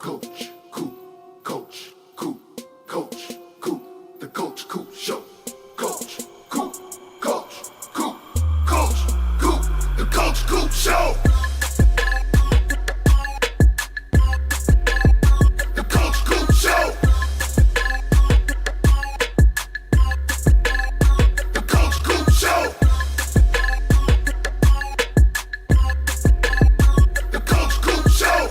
Coach, Coop, Coach, Coop, Coach, Coop, the Coach Coop Show. Coach, Coop, Coach, Coop, Coach, Coop, the Coach Coop Show. The Coach Coop Show. The Coach Coop Show. The Coach Coop Show. The Coach Coop Show.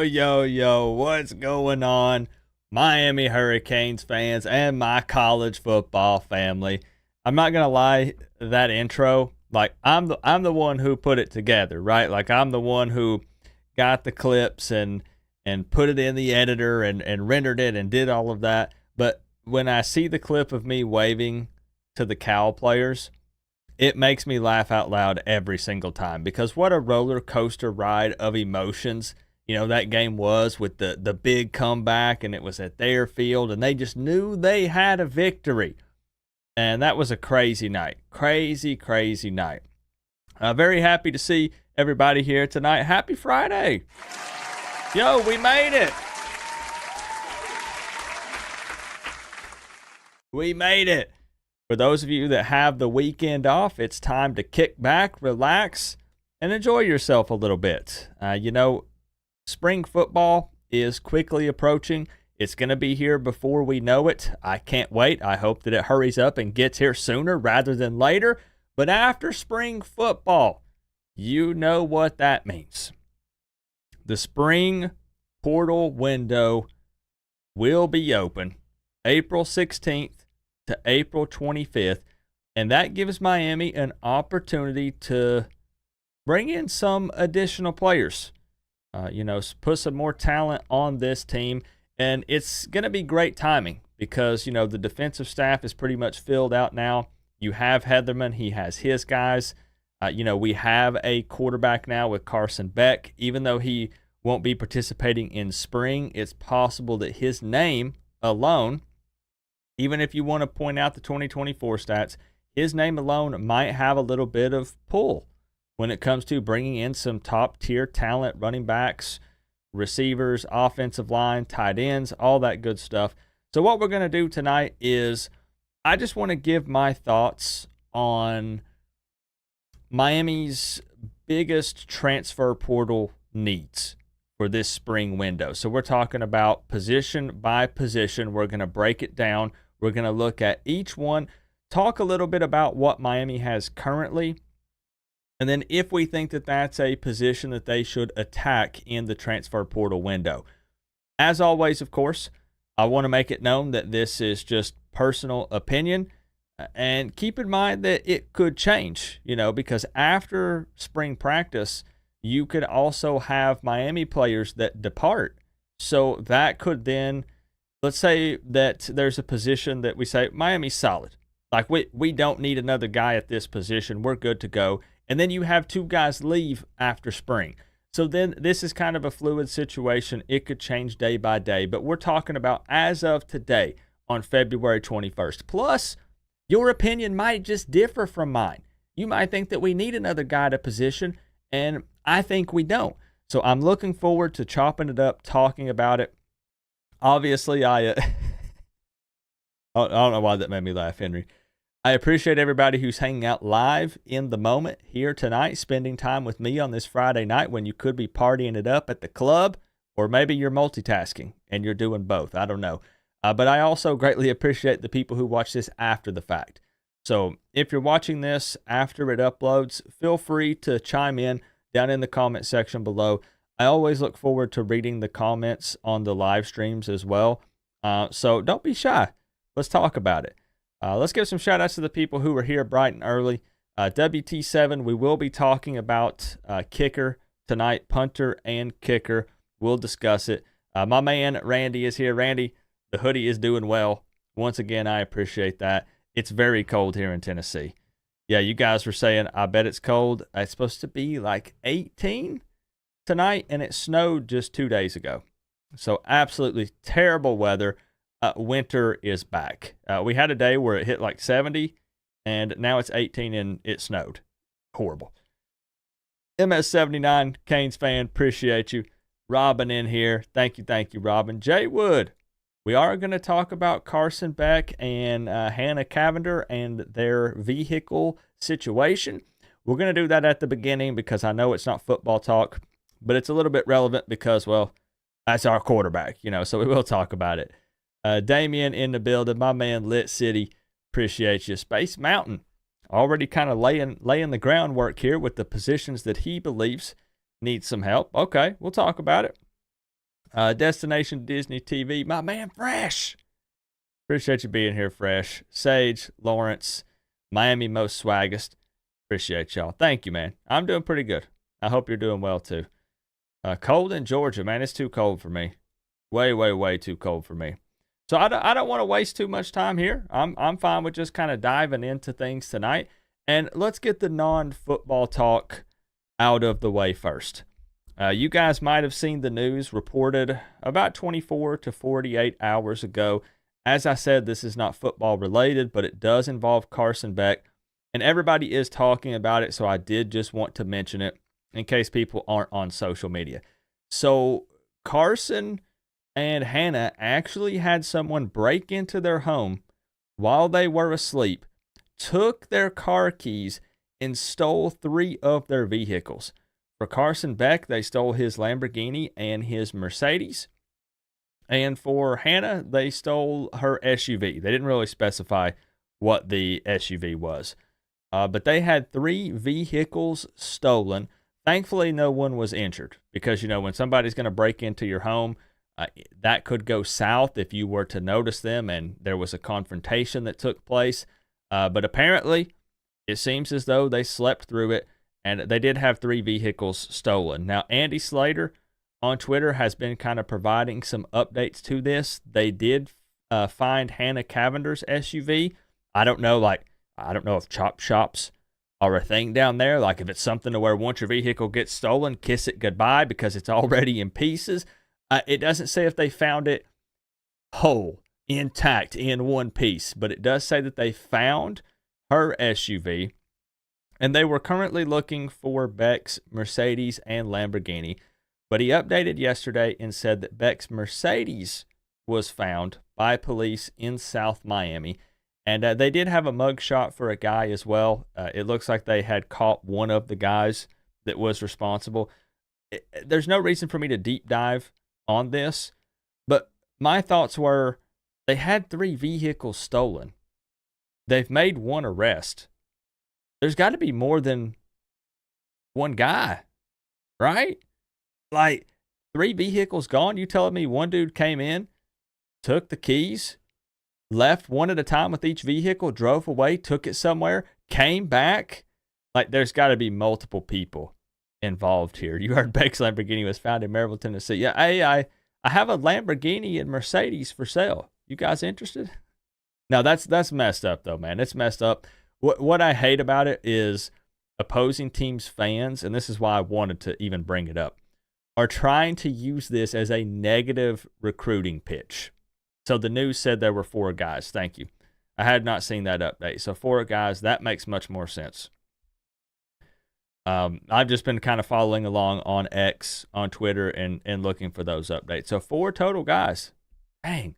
Yo, what's going on, Miami Hurricanes fans and my college football family? I'm not gonna lie, that intro, like I'm the one who put it together, right? Like I'm the one who got the clips and put it in the editor and rendered it and did all of that. But when I see the clip of me waving to the Cal players, it makes me laugh out loud every single time, because what a roller coaster ride of emotions that game was, with the big comeback, and it was at their field, and they just knew they had a victory. And that was a crazy night. Crazy night. Very happy to see everybody here tonight. Happy Friday. Yo, we made it. We made it. For those of you that have the weekend off, it's time to kick back, relax, and enjoy yourself a little bit. Spring football is quickly approaching. It's going to be here before we know it. I can't wait. I hope that it hurries up and gets here sooner rather than later. But after spring football, you know what that means. The spring portal window will be open April 16th to April 25th, and that gives Miami an opportunity to bring in some additional players. Put some more talent on this team. And it's going to be great timing because, the defensive staff is pretty much filled out now. You have Heatherman. He has his guys. We have a quarterback now with Carson Beck. Even though he won't be participating in spring, it's possible that his name alone, even if you want to point out the 2024 stats, his name alone might have a little bit of pull when it comes to bringing in some top-tier talent, running backs, receivers, offensive line, tight ends, all that good stuff. So what we're going to do tonight is I just want to give my thoughts on Miami's biggest transfer portal needs for this spring window. So we're talking about position by position. We're going to break it down. We're going to look at each one, talk a little bit about what Miami has currently, and then if we think that that's a position that they should attack in the transfer portal window. As always, of course, I want to make it known that this is just personal opinion. And keep in mind that it could change, because after spring practice, you could also have Miami players that depart. So that could then, let's say that there's a position that we say, Miami's solid. Like we don't need another guy at this position. We're good to go. And then you have two guys leave after spring. So then this is kind of a fluid situation. It could change day by day. But we're talking about as of today on February 21st. Plus, your opinion might just differ from mine. You might think that we need another guy at a position, and I think we don't. So I'm looking forward to chopping it up, talking about it. Obviously, I don't know why that made me laugh, Henry. I appreciate everybody who's hanging out live in the moment here tonight, spending time with me on this Friday night when you could be partying it up at the club, or maybe you're multitasking and you're doing both. I don't know. But I also greatly appreciate the people who watch this after the fact. So if you're watching this after it uploads, feel free to chime in down in the comment section below. I always look forward to reading the comments on the live streams as well. So don't be shy. Let's talk about it. Let's give some shout outs to the people who were here bright and early. WT7, we will be talking about kicker tonight, punter and kicker. We'll discuss it. My man Randy is here. Randy, the hoodie is doing well. Once again, I appreciate that. It's very cold here in Tennessee. Yeah, you guys were saying, I bet it's cold. It's supposed to be like 18 tonight, and it snowed just 2 days ago. So absolutely terrible weather. Winter is back. We had a day where it hit like 70, and now it's 18 and it snowed. Horrible. MS79, Canes fan, appreciate you. Robin in here. Thank you, Robin. Jay Wood, we are going to talk about Carson Beck and Hannah Cavender and their vehicle situation. We're going to do that at the beginning because I know it's not football talk, but it's a little bit relevant because, well, that's our quarterback, so we will talk about it. Damien in the building, my man Lit City, appreciate you. Space Mountain, already kind of laying the groundwork here with the positions that he believes need some help. Okay, we'll talk about it. Destination Disney TV, my man Fresh. Appreciate you being here, Fresh. Sage, Lawrence, Miami Most Swaggest. Appreciate y'all. Thank you, man. I'm doing pretty good. I hope you're doing well, too. Cold in Georgia, man. It's too cold for me. Way, way, way too cold for me. So I don't want to waste too much time here. I'm fine with just kind of diving into things tonight. And let's get the non-football talk out of the way first. You guys might have seen the news reported about 24 to 48 hours ago. As I said, this is not football related, but it does involve Carson Beck. And everybody is talking about it, so I did just want to mention it in case people aren't on social media. So Carson and Hannah actually had someone break into their home while they were asleep, took their car keys, and stole 3 of their vehicles. For Carson Beck, they stole his Lamborghini and his Mercedes. And for Hannah, they stole her SUV. They didn't really specify what the SUV was. But they had 3 vehicles stolen. Thankfully, no one was injured because, when somebody's going to break into your home, that could go south if you were to notice them and there was a confrontation that took place. But apparently, it seems as though they slept through it, and they did have 3 vehicles stolen. Now, Andy Slater on Twitter has been kind of providing some updates to this. They did find Hannah Cavender's SUV. I don't know if chop shops are a thing down there. Like if it's something to where once your vehicle gets stolen, kiss it goodbye because it's already in pieces. It doesn't say if they found it whole, intact, in one piece, but it does say that they found her SUV, and they were currently looking for Beck's Mercedes and Lamborghini. But he updated yesterday and said that Beck's Mercedes was found by police in South Miami. And they did have a mugshot for a guy as well. It looks like they had caught one of the guys that was responsible. There's no reason for me to deep dive on this, but my thoughts were they had 3 vehicles stolen. They've made 1 arrest. There's got to be more than one guy, right? Like 3 vehicles gone. You telling me one dude came in, took the keys, left one at a time with each vehicle, drove away, took it somewhere, came back? Like there's got to be multiple people involved here. You heard Beck's Lamborghini was found in Maryville, Tennessee. Yeah, I have a Lamborghini and Mercedes for sale. You guys interested? No, that's messed up though, man. It's messed up. What I hate about it is opposing teams' fans, and this is why I wanted to even bring it up, are trying to use this as a negative recruiting pitch. So the news said there were 4 guys. Thank you. I had not seen that update. So 4 guys, that makes much more sense. I've just been kind of following along on X, on Twitter, and looking for those updates. So 4 total guys. Dang.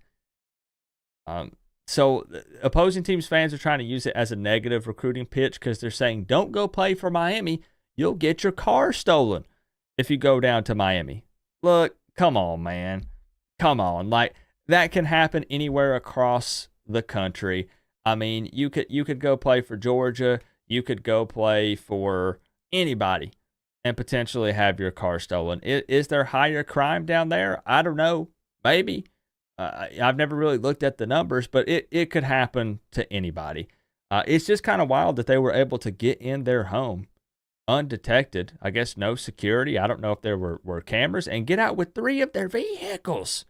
So opposing teams' fans are trying to use it as a negative recruiting pitch because they're saying, don't go play for Miami. You'll get your car stolen if you go down to Miami. Look, come on, man. Come on. Like, that can happen anywhere across the country. I mean, you could go play for Georgia. You could go play for anybody and potentially have your car stolen. Is there higher crime down there? I don't know. Maybe. I've never really looked at the numbers, but it could happen to anybody. It's just kind of wild that they were able to get in their home undetected. I guess no security. I don't know if there were cameras, and get out with 3 of their vehicles.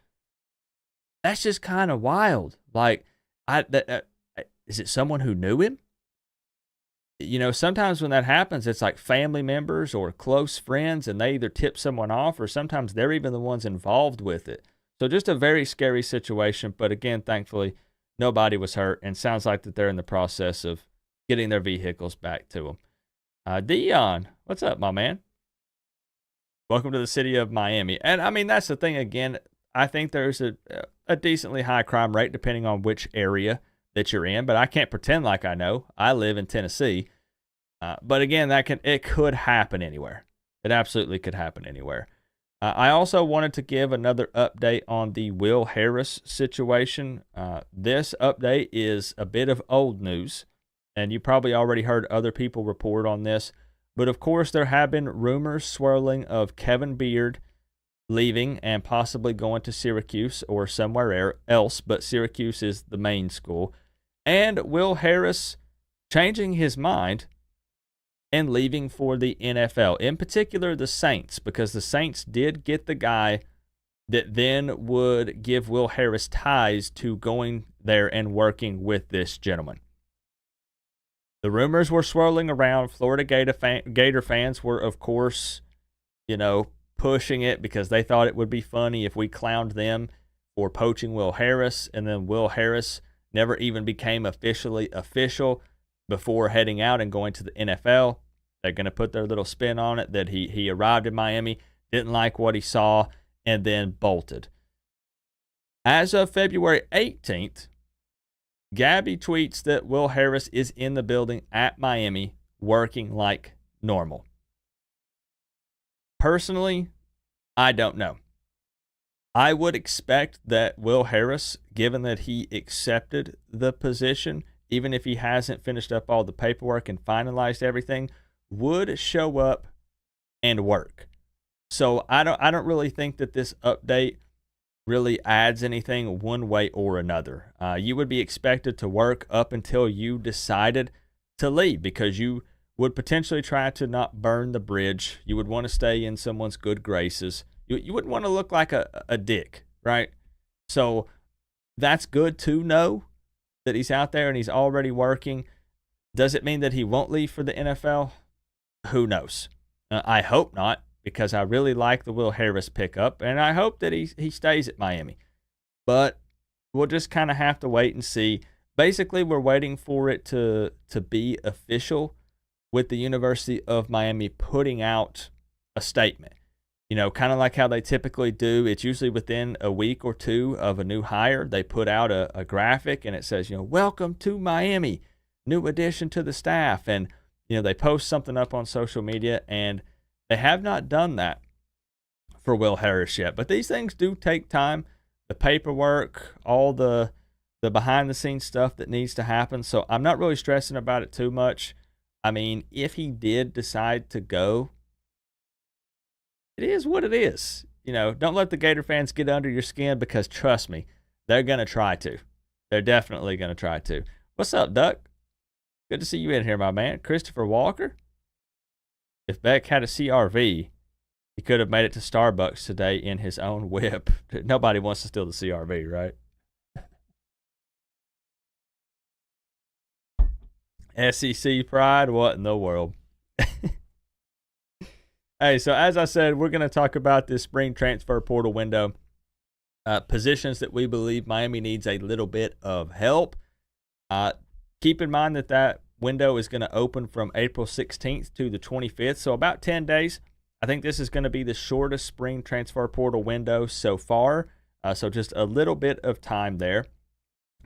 That's just kind of wild. Like, is it someone who knew him? sometimes when that happens, it's like family members or close friends, and they either tip someone off or sometimes they're even the ones involved with it. So just a very scary situation. But again, thankfully, nobody was hurt, and sounds like that they're in the process of getting their vehicles back to them. Dion, what's up, my man? Welcome to the city of Miami. And I mean, that's the thing. Again, I think there's a decently high crime rate depending on which area that you're in, but I can't pretend like I know. I live in Tennessee. But again, it could happen anywhere. It absolutely could happen anywhere. I also wanted to give another update on the Will Harris situation. This update is a bit of old news, and you probably already heard other people report on this. But of course, there have been rumors swirling of Kevin Beard leaving and possibly going to Syracuse or somewhere else, but Syracuse is the main school. And Will Harris changing his mind and leaving for the NFL, in particular the Saints, because the Saints did get the guy that then would give Will Harris ties to going there and working with this gentleman. The rumors were swirling around. Florida Gator fans were, of course, pushing it because they thought it would be funny if we clowned them for poaching Will Harris, and then Will Harris never even became officially official before heading out and going to the NFL. They're going to put their little spin on it that he arrived in Miami, didn't like what he saw, and then bolted. As of February 18th, Gabby tweets that Will Harris is in the building at Miami working like normal. Personally, I don't know. I would expect that Will Harris, given that he accepted the position, even if he hasn't finished up all the paperwork and finalized everything, would show up and work. So I don't really think that this update really adds anything one way or another. You would be expected to work up until you decided to leave, because you would potentially try to not burn the bridge. You would want to stay in someone's good graces. You wouldn't want to look like a dick, right? So that's good to know that he's out there and he's already working. Does it mean that he won't leave for the NFL? Who knows? I hope not, because I really like the Will Harris pickup, and I hope that he stays at Miami. But we'll just kind of have to wait and see. Basically, we're waiting for it to be official, with the University of Miami putting out a statement. Kind of like how they typically do. It's usually within a week or two of a new hire. They put out a graphic and it says, welcome to Miami, new addition to the staff. And, they post something up on social media, and they have not done that for Will Harris yet. But these things do take time. The paperwork, all the behind the scenes stuff that needs to happen. So I'm not really stressing about it too much. I mean, if he did decide to go, it is what it is. Don't let the Gator fans get under your skin, because trust me, they're going to try to. They're definitely going to try to. What's up, Duck? Good to see you in here, my man. Christopher Walker? If Beck had a CRV, he could have made it to Starbucks today in his own whip. Nobody wants to steal the CRV, right? SEC pride? What in the world? Hey, so as I said, we're going to talk about this spring transfer portal window. Positions that we believe Miami needs a little bit of help. Keep in mind that window is going to open from April 16th to the 25th, so about 10 days. I think this is going to be the shortest spring transfer portal window so far, so just a little bit of time there.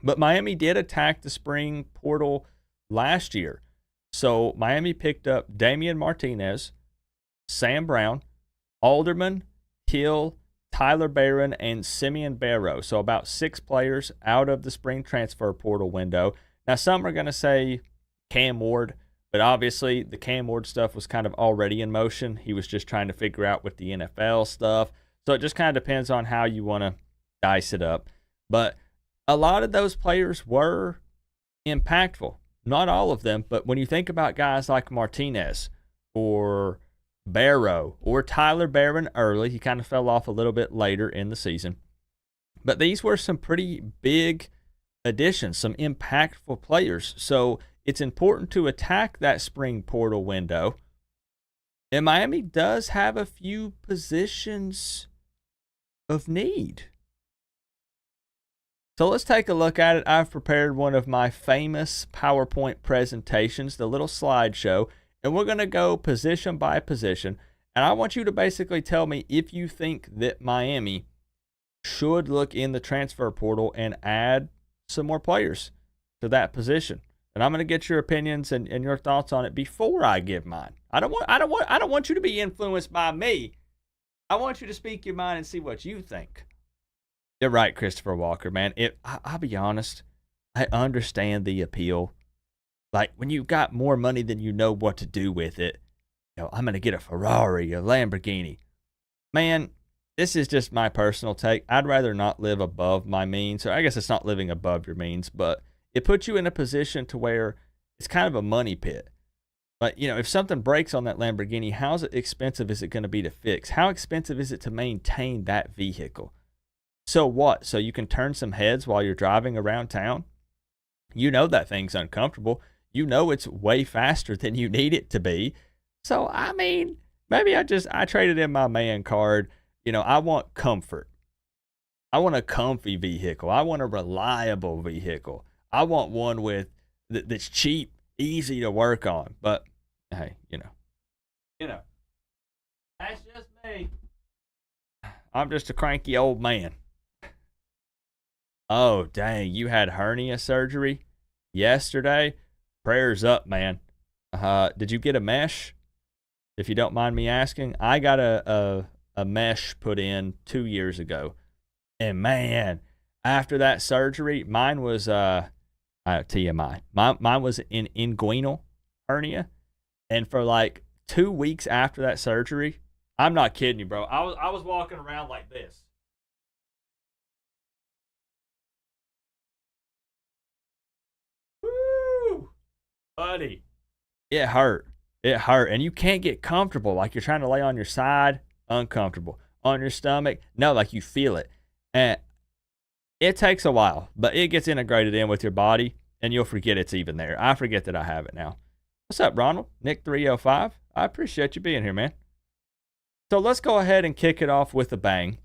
But Miami did attack the spring portal last year. So Miami picked up Damian Martinez, Sam Brown, Alderman, Hill, Tyler Barron, and Simeon Barrow. So about 6 players out of the spring transfer portal window. Now, some are going to say Cam Ward, but obviously the Cam Ward stuff was kind of already in motion. He was just trying to figure out with the NFL stuff. So it just kind of depends on how you want to dice it up. But a lot of those players were impactful. Not all of them, but when you think about guys like Martinez or Barrow or Tyler Barron early, he kind of fell off a little bit later in the season. But these were some pretty big additions, some impactful players. So it's important to attack that spring portal window. And Miami does have a few positions of need. So let's take a look at it. I've prepared one of my famous PowerPoint presentations, the little slideshow, and we're going to go position by position. And I want you to basically tell me if you think that Miami should look in the transfer portal and add some more players to that position. And I'm going to get your opinions and your thoughts on it before I give mine. I don't want you to be influenced by me. I want you to speak your mind and see what you think. You're right, Christopher Walker, man. I'll be honest, I understand the appeal. Like, when you've got more money than you know what to do with it, I'm going to get a Ferrari, a Lamborghini. Man, this is just my personal take. I'd rather not live above my means. So I guess it's not living above your means, but it puts you in a position to where it's kind of a money pit. But, if something breaks on that Lamborghini, how expensive is it going to be to fix? How expensive is it to maintain that vehicle? So what? So you can turn some heads while you're driving around town? You know that thing's uncomfortable. You know it's way faster than you need it to be. So, I mean, maybe I traded in my man card. I want comfort. I want a comfy vehicle. I want a reliable vehicle. I want one that's cheap, easy to work on. But, hey, that's just me. I'm just a cranky old man. Oh, dang, you had hernia surgery yesterday? Prayers up, man. Did you get a mesh? If you don't mind me asking, I got a mesh put in 2 years ago. And man, after that surgery, mine was TMI. Mine was an inguinal hernia. And for like 2 weeks after that surgery, I'm not kidding you, bro. I was walking around like this. Woo! Buddy. It hurt. It hurt. And you can't get comfortable. Like, you're trying to lay on your side, uncomfortable. On your stomach, no, like you feel it. And it takes a while, but it gets integrated in with your body, and you'll forget it's even there. I forget that I have it now. What's up, Ronald? Nick 305. I appreciate you being here, man. So let's go ahead and kick it off with a bang.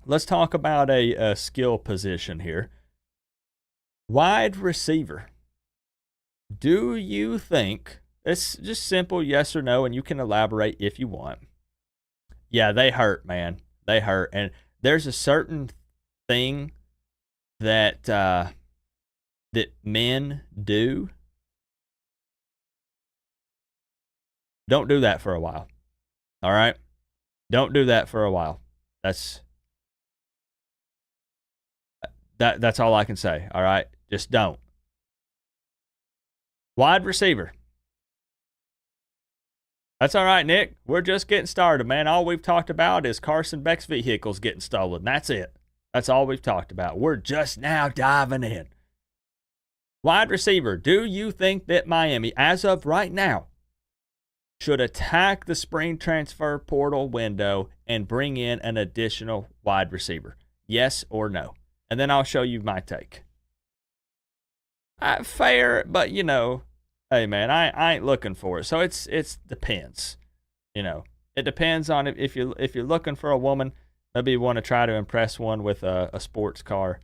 Let's talk about a skill position here. Wide receiver. Do you think, it's just simple yes or no, and you can elaborate if you want. Yeah, they hurt, man. They hurt. And there's a certain thing that that men do. Don't do that for a while. All right? Don't do that for a while. That's all I can say. All right? Just don't. Wide receiver. That's all right, Nick. We're just getting started, man. All we've talked about is Carson Beck's vehicles getting stolen. That's it. That's all we've talked about. We're just now diving in. Wide receiver. Do you think that Miami, as of right now, should attack the spring transfer portal window and bring in an additional wide receiver? Yes or no? And then I'll show you my take. Fair, but hey man, I ain't looking for it. So it's depends. It depends on if you're looking for a woman, maybe you want to try to impress one with a sports car,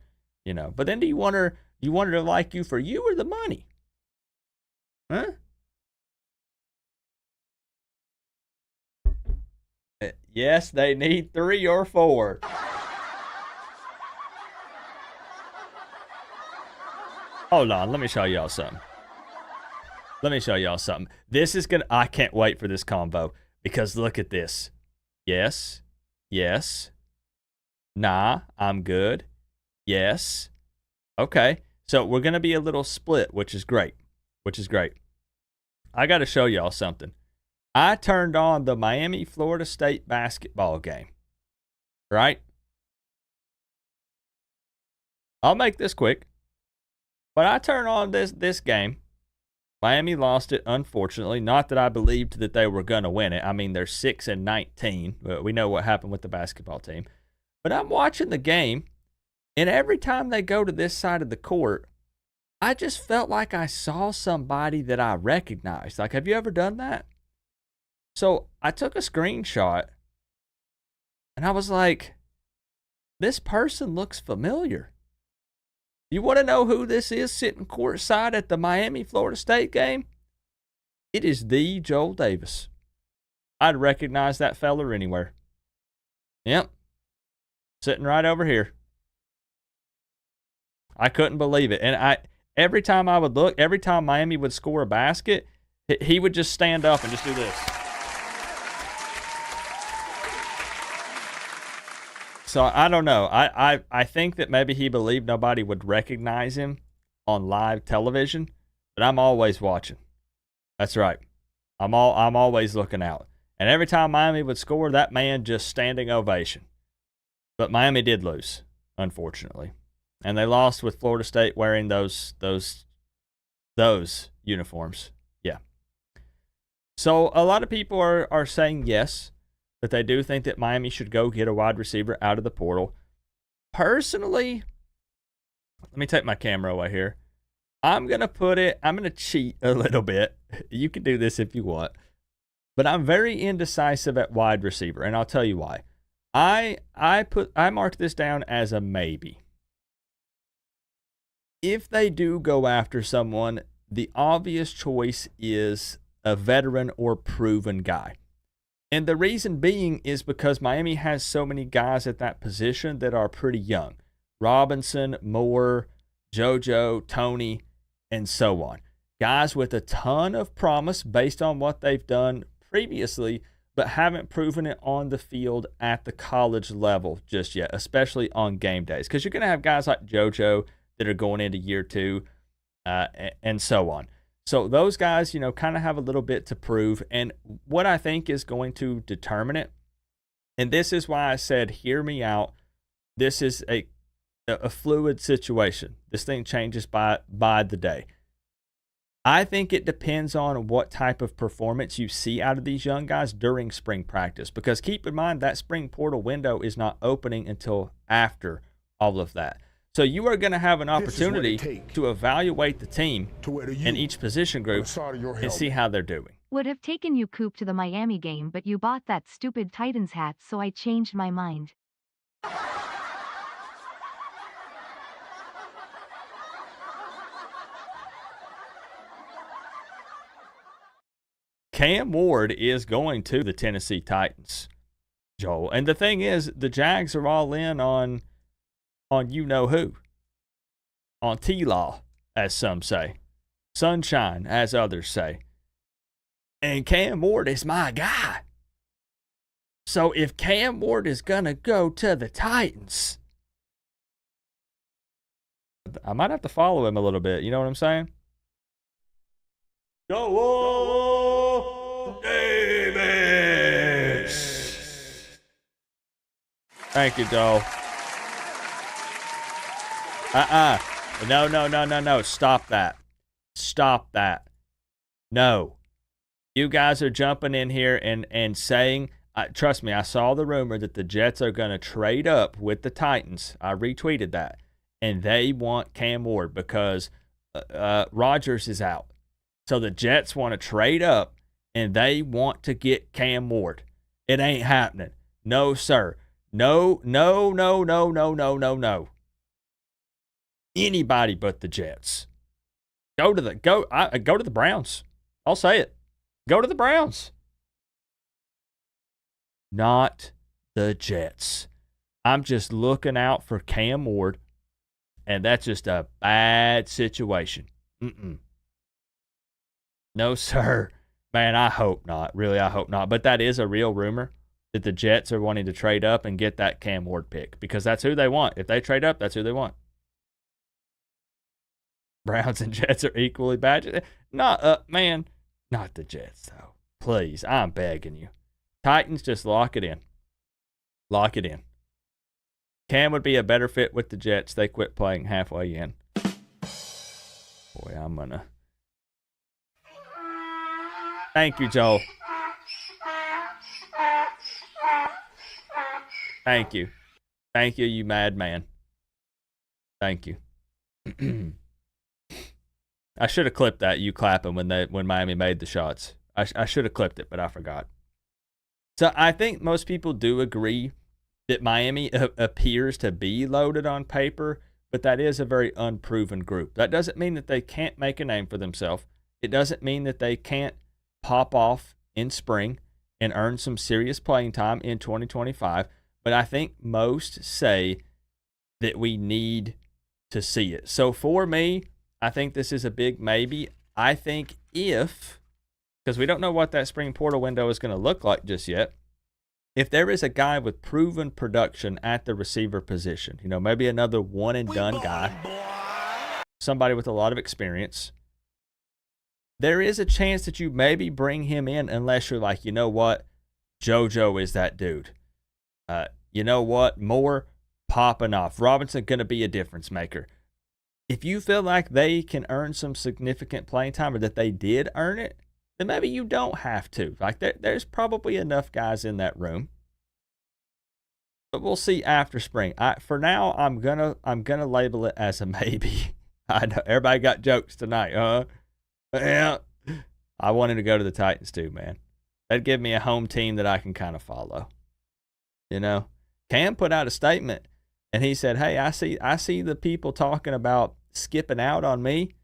But then do you want her to like you for you or the money? Huh? Yes, they need 3 or 4. Hold on, let me show y'all something. This is I can't wait for this convo because look at this. Yes. Yes. Nah, I'm good. Yes. Okay. So we're going to be a little split, which is great. I got to show y'all something. I turned on the Miami, Florida State basketball game. Right? I'll make this quick. But I turned on this game. Miami lost it, unfortunately. Not that I believed that they were going to win it. I mean, they're 6-19. But we know what happened with the basketball team. But I'm watching the game, and every time they go to this side of the court, I just felt like I saw somebody that I recognized. Like, have you ever done that? So I took a screenshot and I was like, this person looks familiar. You want to know who this is sitting courtside at the Miami Florida State game? It is the Joel Davis. I'd recognize that fella anywhere. Yep. Sitting right over here. I couldn't believe it. And every time I would look, every time Miami would score a basket, he would just stand up and just do this. So I don't know. I think that maybe he believed nobody would recognize him on live television, but I'm always watching. That's right. I'm always looking out. And every time Miami would score, that man just standing ovation. But Miami did lose, unfortunately. And they lost with Florida State wearing those uniforms. Yeah. So a lot of people are saying yes, that they do think that Miami should go get a wide receiver out of the portal. Personally, let me take my camera away here. I'm going to cheat a little bit. You can do this if you want. But I'm very indecisive at wide receiver, and I'll tell you why. I marked this down as a maybe. If they do go after someone, the obvious choice is a veteran or proven guy. And the reason being is because Miami has so many guys at that position that are pretty young. Robinson, Moore, JoJo, Tony, and so on. Guys with a ton of promise based on what they've done previously, but haven't proven it on the field at the college level just yet, especially on game days. Because you're going to have guys like JoJo that are going into year 2 and so on. So those guys, kind of have a little bit to prove. And what I think is going to determine it, and this is why I said, hear me out. This is a fluid situation. This thing changes by the day. I think it depends on what type of performance you see out of these young guys during spring practice. Because keep in mind, that spring portal window is not opening until after all of that. So you are going to have an opportunity to evaluate the team in each position group and see how they're doing. Would have taken you, Coop, to the Miami game, but you bought that stupid Titans hat, so I changed my mind. Cam Ward is going to the Tennessee Titans, Joel. And the thing is, the Jags are all in on you-know-who. On T-Law, as some say. Sunshine, as others say. And Cam Ward is my guy. So if Cam Ward is going to go to the Titans, I might have to follow him a little bit. You know what I'm saying? Joel Davis. Thank you, Joel. No. Stop that. No. You guys are jumping in here and saying, trust me, I saw the rumor that the Jets are going to trade up with the Titans. I retweeted that. And they want Cam Ward because Rodgers is out. So the Jets want to trade up and they want to get Cam Ward. It ain't happening. No, sir. No. Anybody but the Jets. Go to the Browns. I'll say it. Go to the Browns. Not the Jets. I'm just looking out for Cam Ward, and that's just a bad situation. No, sir. Man, I hope not. Really, I hope not. But that is a real rumor that the Jets are wanting to trade up and get that Cam Ward pick because that's who they want. If they trade up, that's who they want. Browns and Jets are equally bad. Not the Jets, though. Please, I'm begging you. Titans, just lock it in. Lock it in. Cam would be a better fit with the Jets. They quit playing halfway in. Boy, I'm going to. Thank you, Joel. Thank you. Thank you, you madman. Thank you. I should have clipped that, you clapping when Miami made the shots. I should have clipped it, but I forgot. So I think most people do agree that Miami appears to be loaded on paper, but that is a very unproven group. That doesn't mean that they can't make a name for themselves. It doesn't mean that they can't pop off in spring and earn some serious playing time in 2025. But I think most say that we need to see it. So for me, I think this is a big maybe. I think because we don't know what that spring portal window is going to look like just yet, if there is a guy with proven production at the receiver position, maybe another one and done guy, somebody with a lot of experience, there is a chance that you maybe bring him in unless you're like, you know what, JoJo is that dude. You know what, Moore popping off. Robinson going to be a difference maker. If you feel like they can earn some significant playing time or that they did earn it, then maybe you don't have to. Like there's probably enough guys in that room. But we'll see after spring. For now, I'm gonna label it as a maybe. I know everybody got jokes tonight, huh? Yeah. I wanted to go to the Titans too, man. That'd give me a home team that I can kind of follow. Cam put out a statement and he said, "Hey, I see the people talking about skipping out on me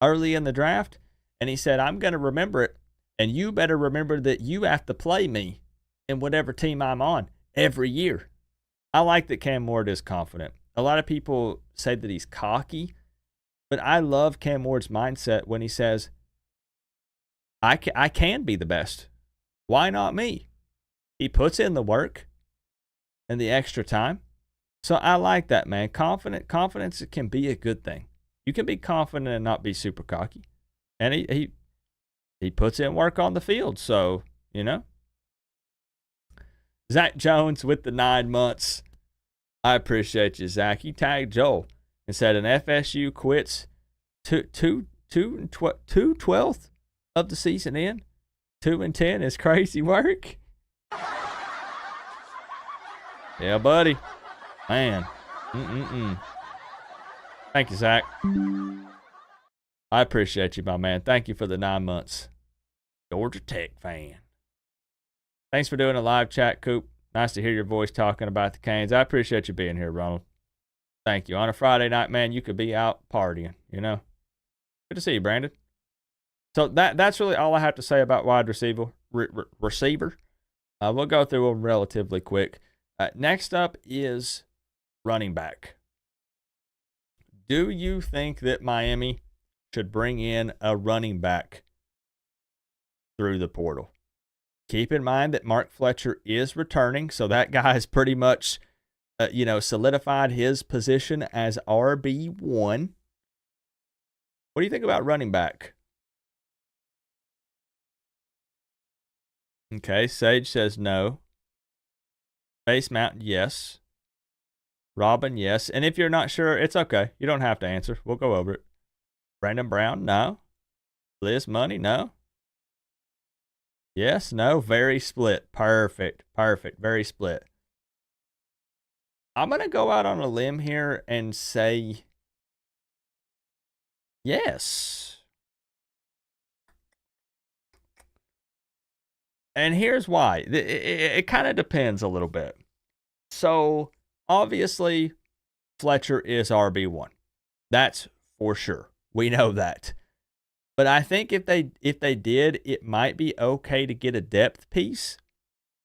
early in the draft." And he said, "I'm going to remember it. And you better remember that you have to play me in whatever team I'm on every year." I like that Cam Ward is confident. A lot of people say that he's cocky, but I love Cam Ward's mindset when he says, I can be the best. Why not me? He puts in the work and the extra time. So I like that, man. Confidence can be a good thing. You can be confident and not be super cocky. And he puts in work on the field. So, Zach Jones with the 9 months. I appreciate you, Zach. He tagged Joel and said an FSU quits 2/12 of the season in. 2-10 is crazy work. Yeah, buddy. Man. Thank you, Zach. I appreciate you, my man. Thank you for the 9 months. Georgia Tech fan. Thanks for doing a live chat, Coop. Nice to hear your voice talking about the Canes. I appreciate you being here, Ronald. Thank you. On a Friday night, man, you could be out partying, Good to see you, Brandon. So that's really all I have to say about wide receiver. We'll go through them relatively quick. Next up is running back. Do you think that Miami should bring in a running back through the portal? Keep in mind that Mark Fletcher is returning, so that guy has pretty much, solidified his position as RB1. What do you think about running back? Okay, Sage says no. Base Mountain, yes. Robin, yes. And if you're not sure, it's okay. You don't have to answer. We'll go over it. Brandon Brown, no. Liz Money, no. Yes, no. Very split. Perfect. Very split. I'm going to go out on a limb here and say yes. And here's why. It kind of depends a little bit. So, obviously, Fletcher is RB1. That's for sure. We know that. But I think if they did, it might be okay to get a depth piece.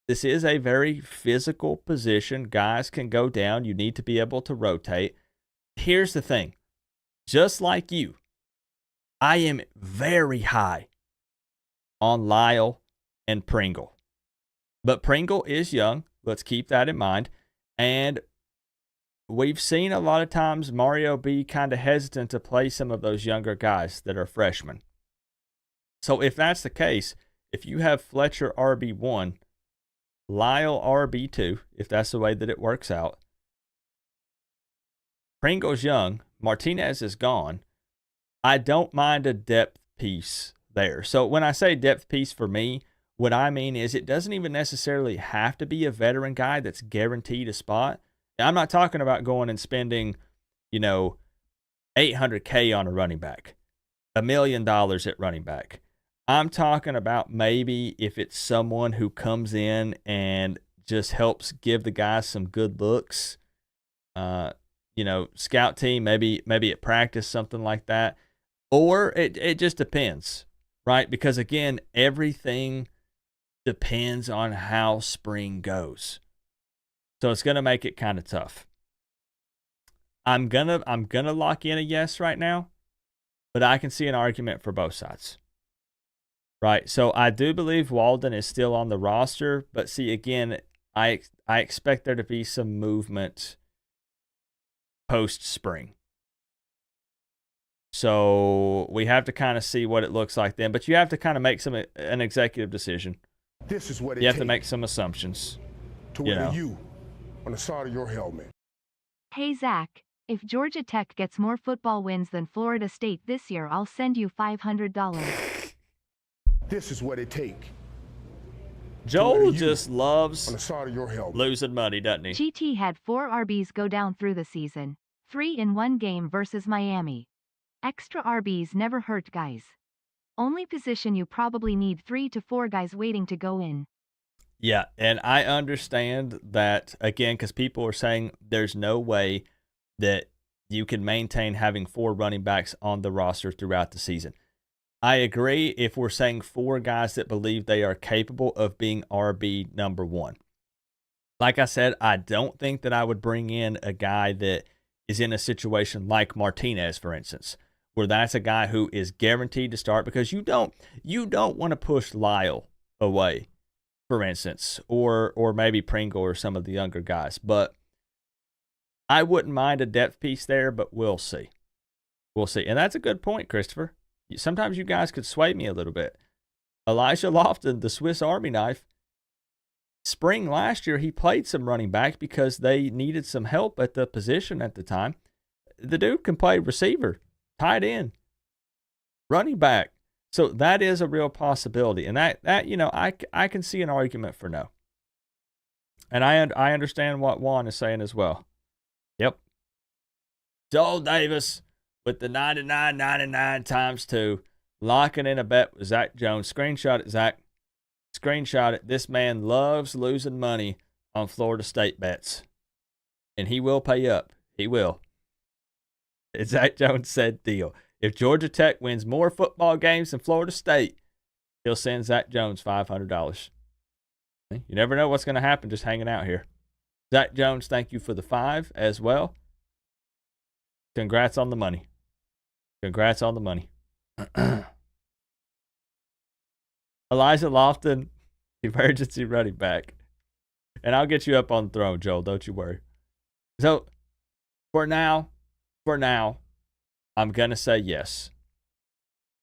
This is a very physical position. Guys can go down. You need to be able to rotate. Here's the thing. Just like you, I am very high on Lyle and Pringle. But Pringle is young. Let's keep that in mind. And we've seen a lot of times Mario be kind of hesitant to play some of those younger guys that are freshmen. So if that's the case, if you have Fletcher RB1, Lyle RB2, if that's the way that it works out, Pringle's young, Martinez is gone, I don't mind a depth piece there. So when I say depth piece for me, what I mean is it doesn't even necessarily have to be a veteran guy that's guaranteed a spot. I'm not talking about going and spending, $800K on a running back. $1 million at running back. I'm talking about maybe if it's someone who comes in and just helps give the guys some good looks, scout team, maybe at practice, something like that. Or it just depends, right? Because again, everything depends on how spring goes. So it's going to make it kind of tough. I'm going to lock in a yes right now, but I can see an argument for both sides. Right? So I do believe Walden is still on the roster, but see, again, I expect there to be some movement post-spring. So we have to kind of see what it looks like then, but you have to kind of make an executive decision. This is what it You have to takes make some assumptions. to wear the U on the side of your helmet. Hey Zach, if Georgia Tech gets more football wins than Florida State this year, I'll send you $500. This is what it takes. Joel just loves on the side of your helmet. losing money, doesn't he? GT had 4 RBs go down through the season, 3 in one game versus Miami. Extra RBs never hurt, guys. Only position you probably need 3 to 4 guys waiting to go in. Yeah, and I understand that, again, because people are saying there's no way that you can maintain having 4 running backs on the roster throughout the season. I agree if we're saying 4 guys that believe they are capable of being RB number 1. Like I said, I don't think that I would bring in a guy that is in a situation like Martinez, for instance, where that's a guy who is guaranteed to start, because you don't want to push Lyle away, for instance, or maybe Pringle or some of the younger guys. But I wouldn't mind a depth piece there, but we'll see. We'll see. And that's a good point, Christopher. Sometimes you guys could sway me a little bit. Elijah Lofton, the Swiss Army knife, spring last year, he played some running back because they needed some help at the position at the time. The dude can play receiver, tight end, running back. So that is a real possibility. And that I can see an argument for no. And I understand what Juan is saying as well. Yep. Joel Davis with the 99.99 times 2, locking in a bet with Zach Jones. Screenshot it, Zach. Screenshot it. This man loves losing money on Florida State bets. And he will pay up. He will. As Zach Jones said, deal. If Georgia Tech wins more football games than Florida State, he'll send Zach Jones $500. You never know what's going to happen just hanging out here. Zach Jones, thank you for the 5 as well. Congrats on the money. Congrats on the money. Elijah Lofton, emergency running back. And I'll get you up on the throne, Joel. Don't you worry. So, for now, I'm going to say yes.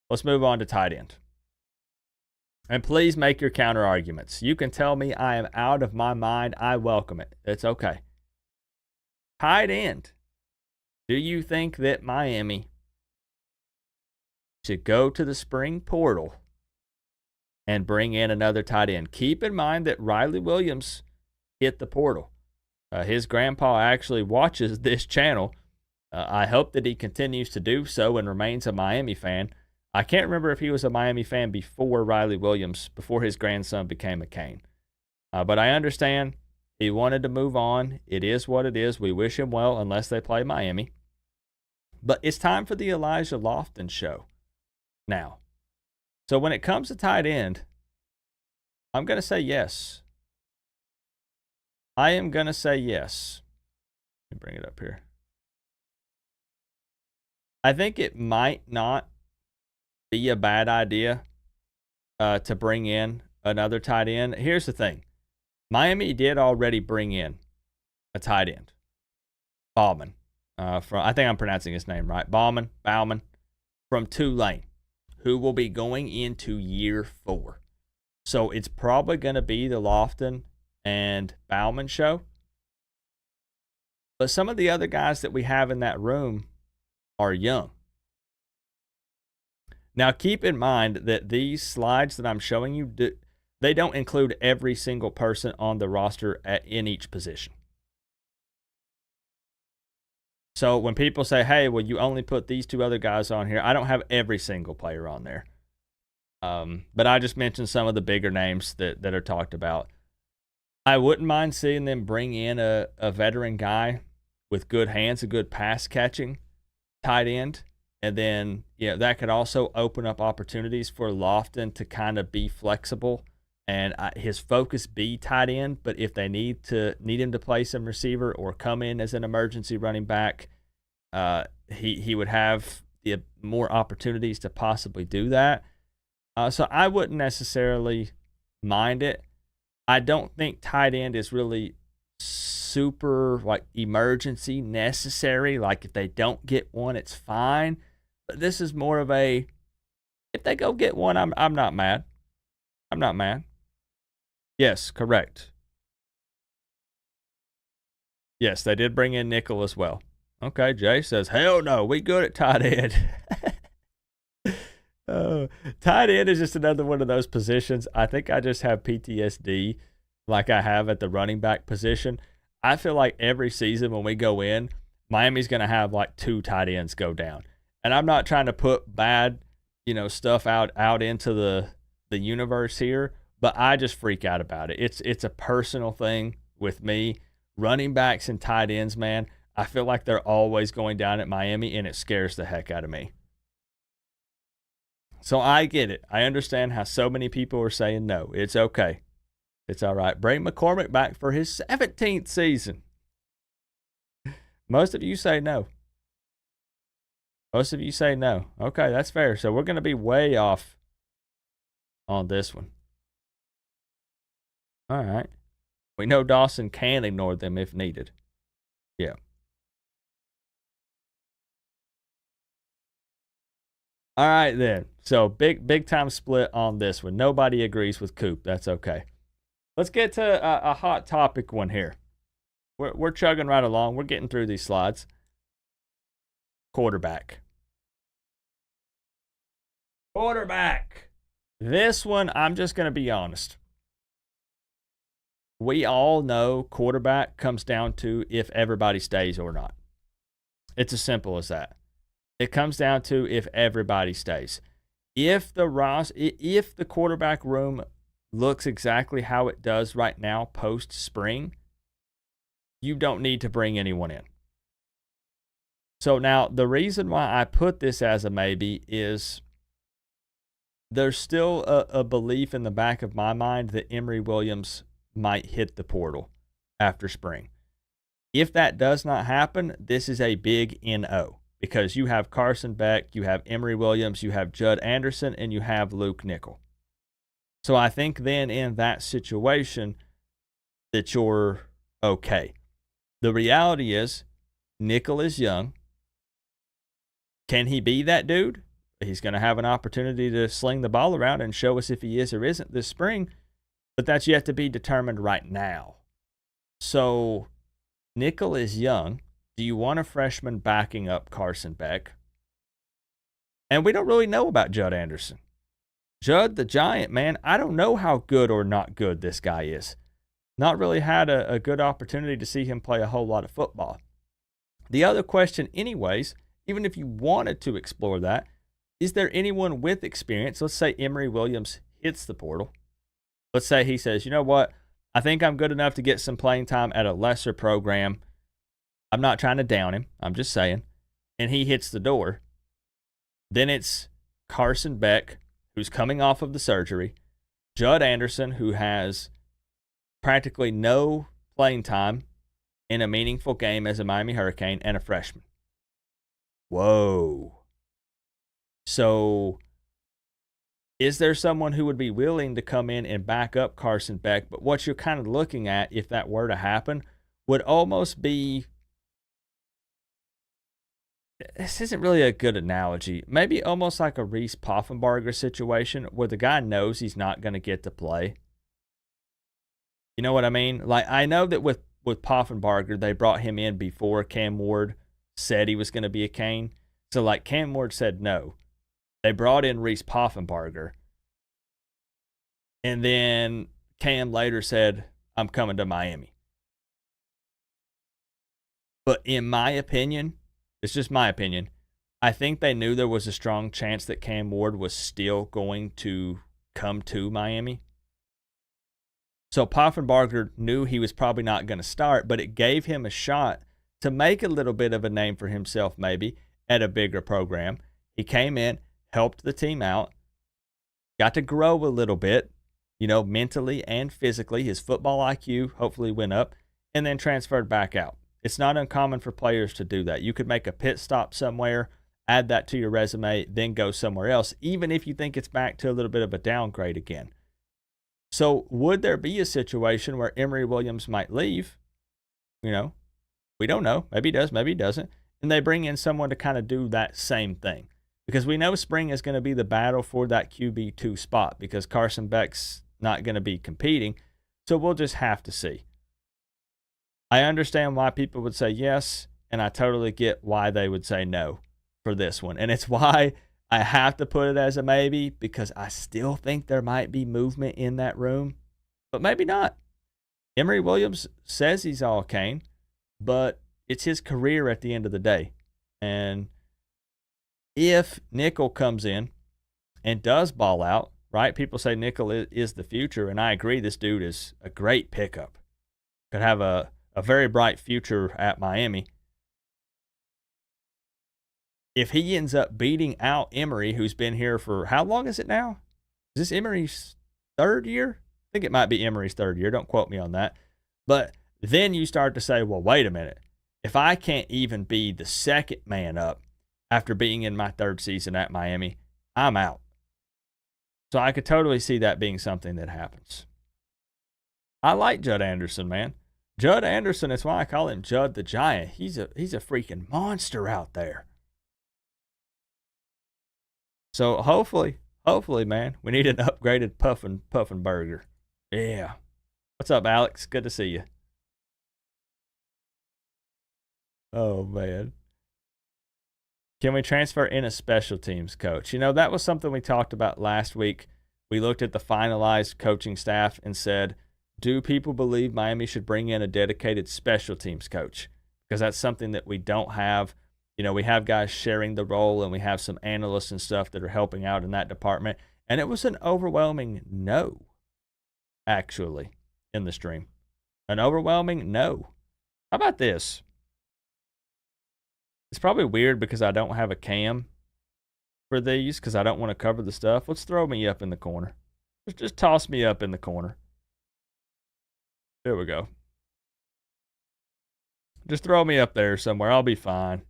Let's move on to tight end. And please make your counter arguments. You can tell me I am out of my mind. I welcome it. It's okay. Tight end. Do you think that Miami should go to the spring portal and bring in another tight end? Keep in mind that Riley Williams hit the portal. His grandpa actually watches this channel. I hope that he continues to do so and remains a Miami fan. I can't remember if he was a Miami fan before Riley Williams, before his grandson became a Cane. But I understand he wanted to move on. It is what it is. We wish him well unless they play Miami. But it's time for the Elijah Lofton show now. So when it comes to tight end, I'm going to say yes. I am going to say yes. Let me bring it up here. I think it might not be a bad idea to bring in another tight end. Here's the thing. Miami did already bring in a tight end. Bauman. I think I'm pronouncing his name right. Bauman from Tulane, who will be going into year 4. So it's probably going to be the Lofton and Bauman show. But some of the other guys that we have in that room are young. Now, keep in mind that these slides that I'm showing you, they don't include every single person on the roster in each position. So when people say, hey, well, you only put these two other guys on here, I don't have every single player on there. But I just mentioned some of the bigger names that are talked about. I wouldn't mind seeing them bring in a veteran guy with good hands, a good pass catching tight end. And then, that could also open up opportunities for Lofton to kind of be flexible and his focus be tight end. But if they need him to play some receiver or come in as an emergency running back, he would have more opportunities to possibly do that. So I wouldn't necessarily mind it. I don't think tight end is really super like emergency necessary. Like if they don't get one, it's fine. But this is more of a, if they go get one, I'm not mad. I'm not mad. Yes, correct. Yes, they did bring in nickel as well. Okay, Jay says, hell no, we good at tight end. Tight end is just another one of those positions. I think I just have PTSD like I have at the running back position. I feel like every season when we go in, Miami's going to have like 2 tight ends go down. And I'm not trying to put bad, stuff out into the universe here, but I just freak out about it. It's a personal thing with me. Running backs and tight ends, man, I feel like they're always going down at Miami, and it scares the heck out of me. So I get it. I understand how so many people are saying no. It's okay. It's all right. Bring McCormick back for his 17th season. Most of you say no. Most of you say no. Okay, that's fair. So we're going to be way off on this one. All right. We know Dawson can ignore them if needed. Yeah. All right, then. So big time split on this one. Nobody agrees with Coop. That's okay. Let's get to a hot topic one here. We're chugging right along. We're getting through these slides. Quarterback. This one, I'm just going to be honest. We all know quarterback comes down to if everybody stays or not. It's as simple as that. It comes down to if everybody stays. If the quarterback room looks exactly how it does right now post spring, you don't need to bring anyone in. So now the reason why I put this as a maybe is there's still a belief in the back of my mind that Emory Williams might hit the portal after spring. If that does not happen, this is a big NO. Because you have Carson Beck, you have Emory Williams, you have Judd Anderson, and you have Luke Nickel. So I think then in that situation that you're okay. The reality is Nickel is young. Can he be that dude? He's going to have an opportunity to sling the ball around and show us if he is or isn't this spring. But that's yet to be determined right now. So Nickel is young. Do you want a freshman backing up Carson Beck? And we don't really know about Judd Anderson. Judd, the Giant, man, I don't know how good or not good this guy is. Not really had a good opportunity to see him play a whole lot of football. The other question anyways, even if you wanted to explore that, is there anyone with experience? Let's say Emory Williams hits the portal. Let's say he says, you know what? I think I'm good enough to get some playing time at a lesser program. I'm not trying to down him. I'm just saying. And he hits the door. Then it's Carson Beck, who's coming off of the surgery. Judd Anderson, who has practically no playing time in a meaningful game as a Miami Hurricane, and a freshman. Whoa. So is there someone who would be willing to come in and back up Carson Beck? But what you're kind of looking at, if that were to happen, would almost be, this isn't really a good analogy, maybe almost like a Reese Poffenbarger situation where the guy knows he's not going to get to play. You know what I mean? Like, I know that with Poffenbarger, they brought him in before Cam Ward said he was going to be a Cane. So, like, Cam Ward said no. They brought in Reese Poffenbarger. And then Cam later said, I'm coming to Miami. But in my opinion, It's just my opinion. I think they knew there was a strong chance that Cam Ward was still going to come to Miami. So Poffenbarger knew he was probably not going to start, but it gave him a shot to make a little bit of a name for himself maybe at a bigger program. He came in, helped the team out, got to grow a little bit, mentally and physically. His football IQ hopefully went up, and then transferred back out. It's not uncommon for players to do that. You could make a pit stop somewhere, add that to your resume, then go somewhere else, even if you think it's back to a little bit of a downgrade again. So would there be a situation where Emory Williams might leave? We don't know. Maybe he does, maybe he doesn't. And they bring in someone to kind of do that same thing. Because we know spring is going to be the battle for that QB2 spot because Carson Beck's not going to be competing. So we'll just have to see. I understand why people would say yes, and I totally get why they would say no for this one. And it's why I have to put it as a maybe, because I still think there might be movement in that room, but maybe not. Emory Williams says he's all Cane, but it's his career at the end of the day. And if Nickel comes in and does ball out, right? People say Nickel is the future, and I agree. This dude is a great pickup. Could have a very bright future at Miami. If he ends up beating out Emory, who's been here for how long is it now? Is this Emory's third year? I think it might be Emory's third year. Don't quote me on that. But then you start to say, well, wait a minute. If I can't even be the second man up after being in my third season at Miami, I'm out. So I could totally see that being something that happens. I like Judd Anderson, man. Judd Anderson, that's why I call him Judd the Giant. He's a freaking monster out there. So hopefully, man, we need an upgraded Puffin burger. Yeah. What's up, Alex? Good to see you. Oh, man. Can we transfer in a special teams coach? That was something we talked about last week. We looked at the finalized coaching staff and said, do people believe Miami should bring in a dedicated special teams coach? Because that's something that we don't have. We have guys sharing the role, and we have some analysts and stuff that are helping out in that department. And it was an overwhelming no, actually, in the stream. An overwhelming no. How about this? It's probably weird because I don't have a cam for these because I don't want to cover the stuff. Let's throw me up in the corner. Just toss me up in the corner. There we go. Just throw me up there somewhere. I'll be fine.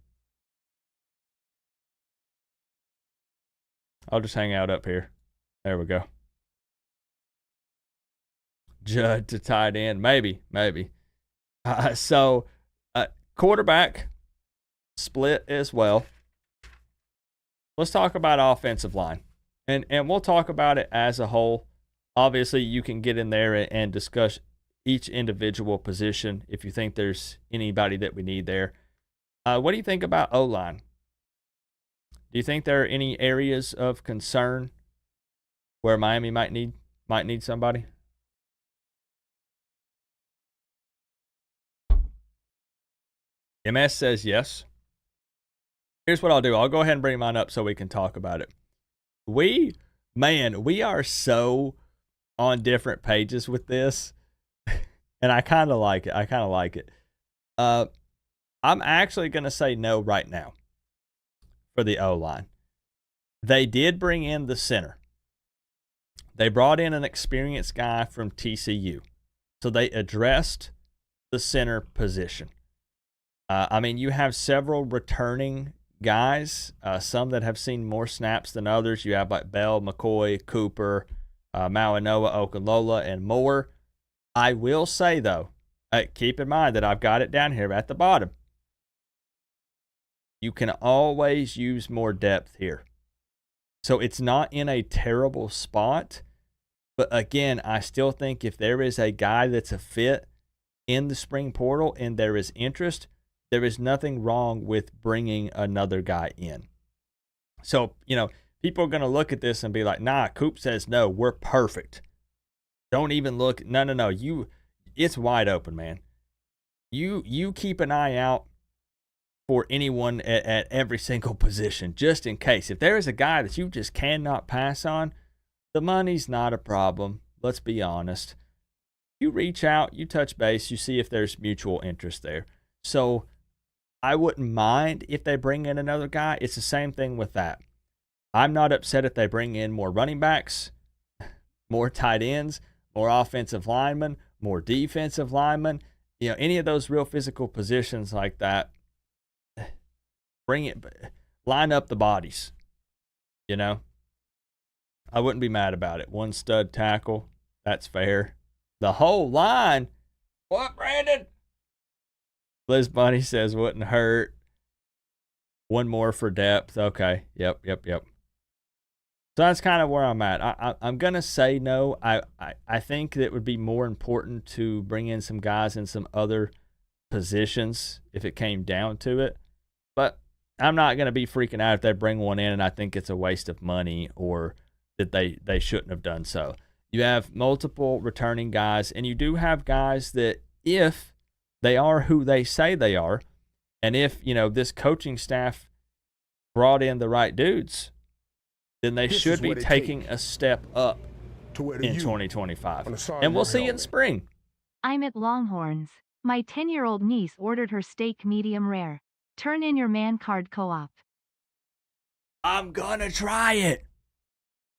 I'll just hang out up here. There we go. Judd to tight end. Maybe. So, quarterback split as well. Let's talk about offensive line. And we'll talk about it as a whole. Obviously, you can get in there and discuss each individual position if you think there's anybody that we need there. What do you think about O-line? Do you think there are any areas of concern where Miami might need somebody? MS says yes. Here's what I'll do. I'll go ahead and bring mine up so we can talk about it. We are so on different pages with this, and I kind of like it. I'm actually going to say no right now for the O-line. They did bring in the center. They brought in an experienced guy from TCU. So they addressed the center position. You have several returning guys, some that have seen more snaps than others. You have like Bell, McCoy, Cooper, Mawanoa, Okunlola, and more. I will say, though, keep in mind that I've got it down here at the bottom. You can always use more depth here. So it's not in a terrible spot. But again, I still think if there is a guy that's a fit in the spring portal and there is interest, there is nothing wrong with bringing another guy in. So, people are going to look at this and be like, nah, Coop says no, we're perfect. Don't even look. No. It's wide open, man. You keep an eye out for anyone at every single position, just in case. If there is a guy that you just cannot pass on, the money's not a problem. Let's be honest. You reach out, you touch base, you see if there's mutual interest there. So I wouldn't mind if they bring in another guy. It's the same thing with that. I'm not upset if they bring in more running backs, more tight ends, more offensive linemen, more defensive linemen. You know, any of those real physical positions like that, bring it, line up the bodies. You know, I wouldn't be mad about it. One stud tackle, that's fair. The whole line, what, Brandon? Liz Bunny says wouldn't hurt. One more for depth. Okay. Yep. So that's kind of where I'm at. I'm going to say no. I think that it would be more important to bring in some guys in some other positions if it came down to it. But I'm not going to be freaking out if they bring one in and I think it's a waste of money or that they shouldn't have done so. You have multiple returning guys, and you do have guys that if they are who they say they are, and if, you know, this coaching staff brought in the right dudes, then they should be taking a step up in 2025. And we'll see in spring. I'm at Longhorns. My 10-year-old niece ordered her steak medium rare. Turn in your man card Co-op. I'm going to try it.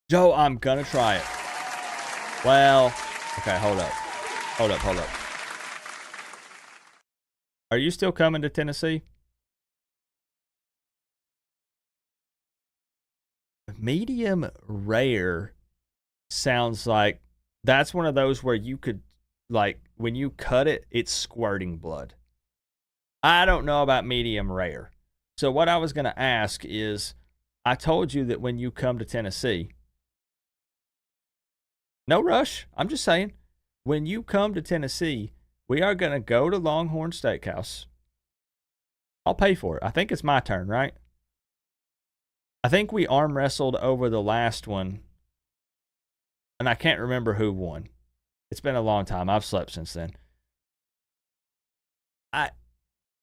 Joe, I'm going to try it. Well, okay, hold up. Are you still coming to Tennessee? Medium rare sounds like that's one of those where you could, like, when you cut it, it's squirting blood. I don't know about medium rare. So what I was going to ask is, I told you that when you come to Tennessee, no rush, I'm just saying, when you come to Tennessee, we are going to go to Longhorn Steakhouse. I'll pay for it. I think it's my turn, right? I think we arm wrestled over the last one, and I can't remember who won. It's been a long time. I've slept since then.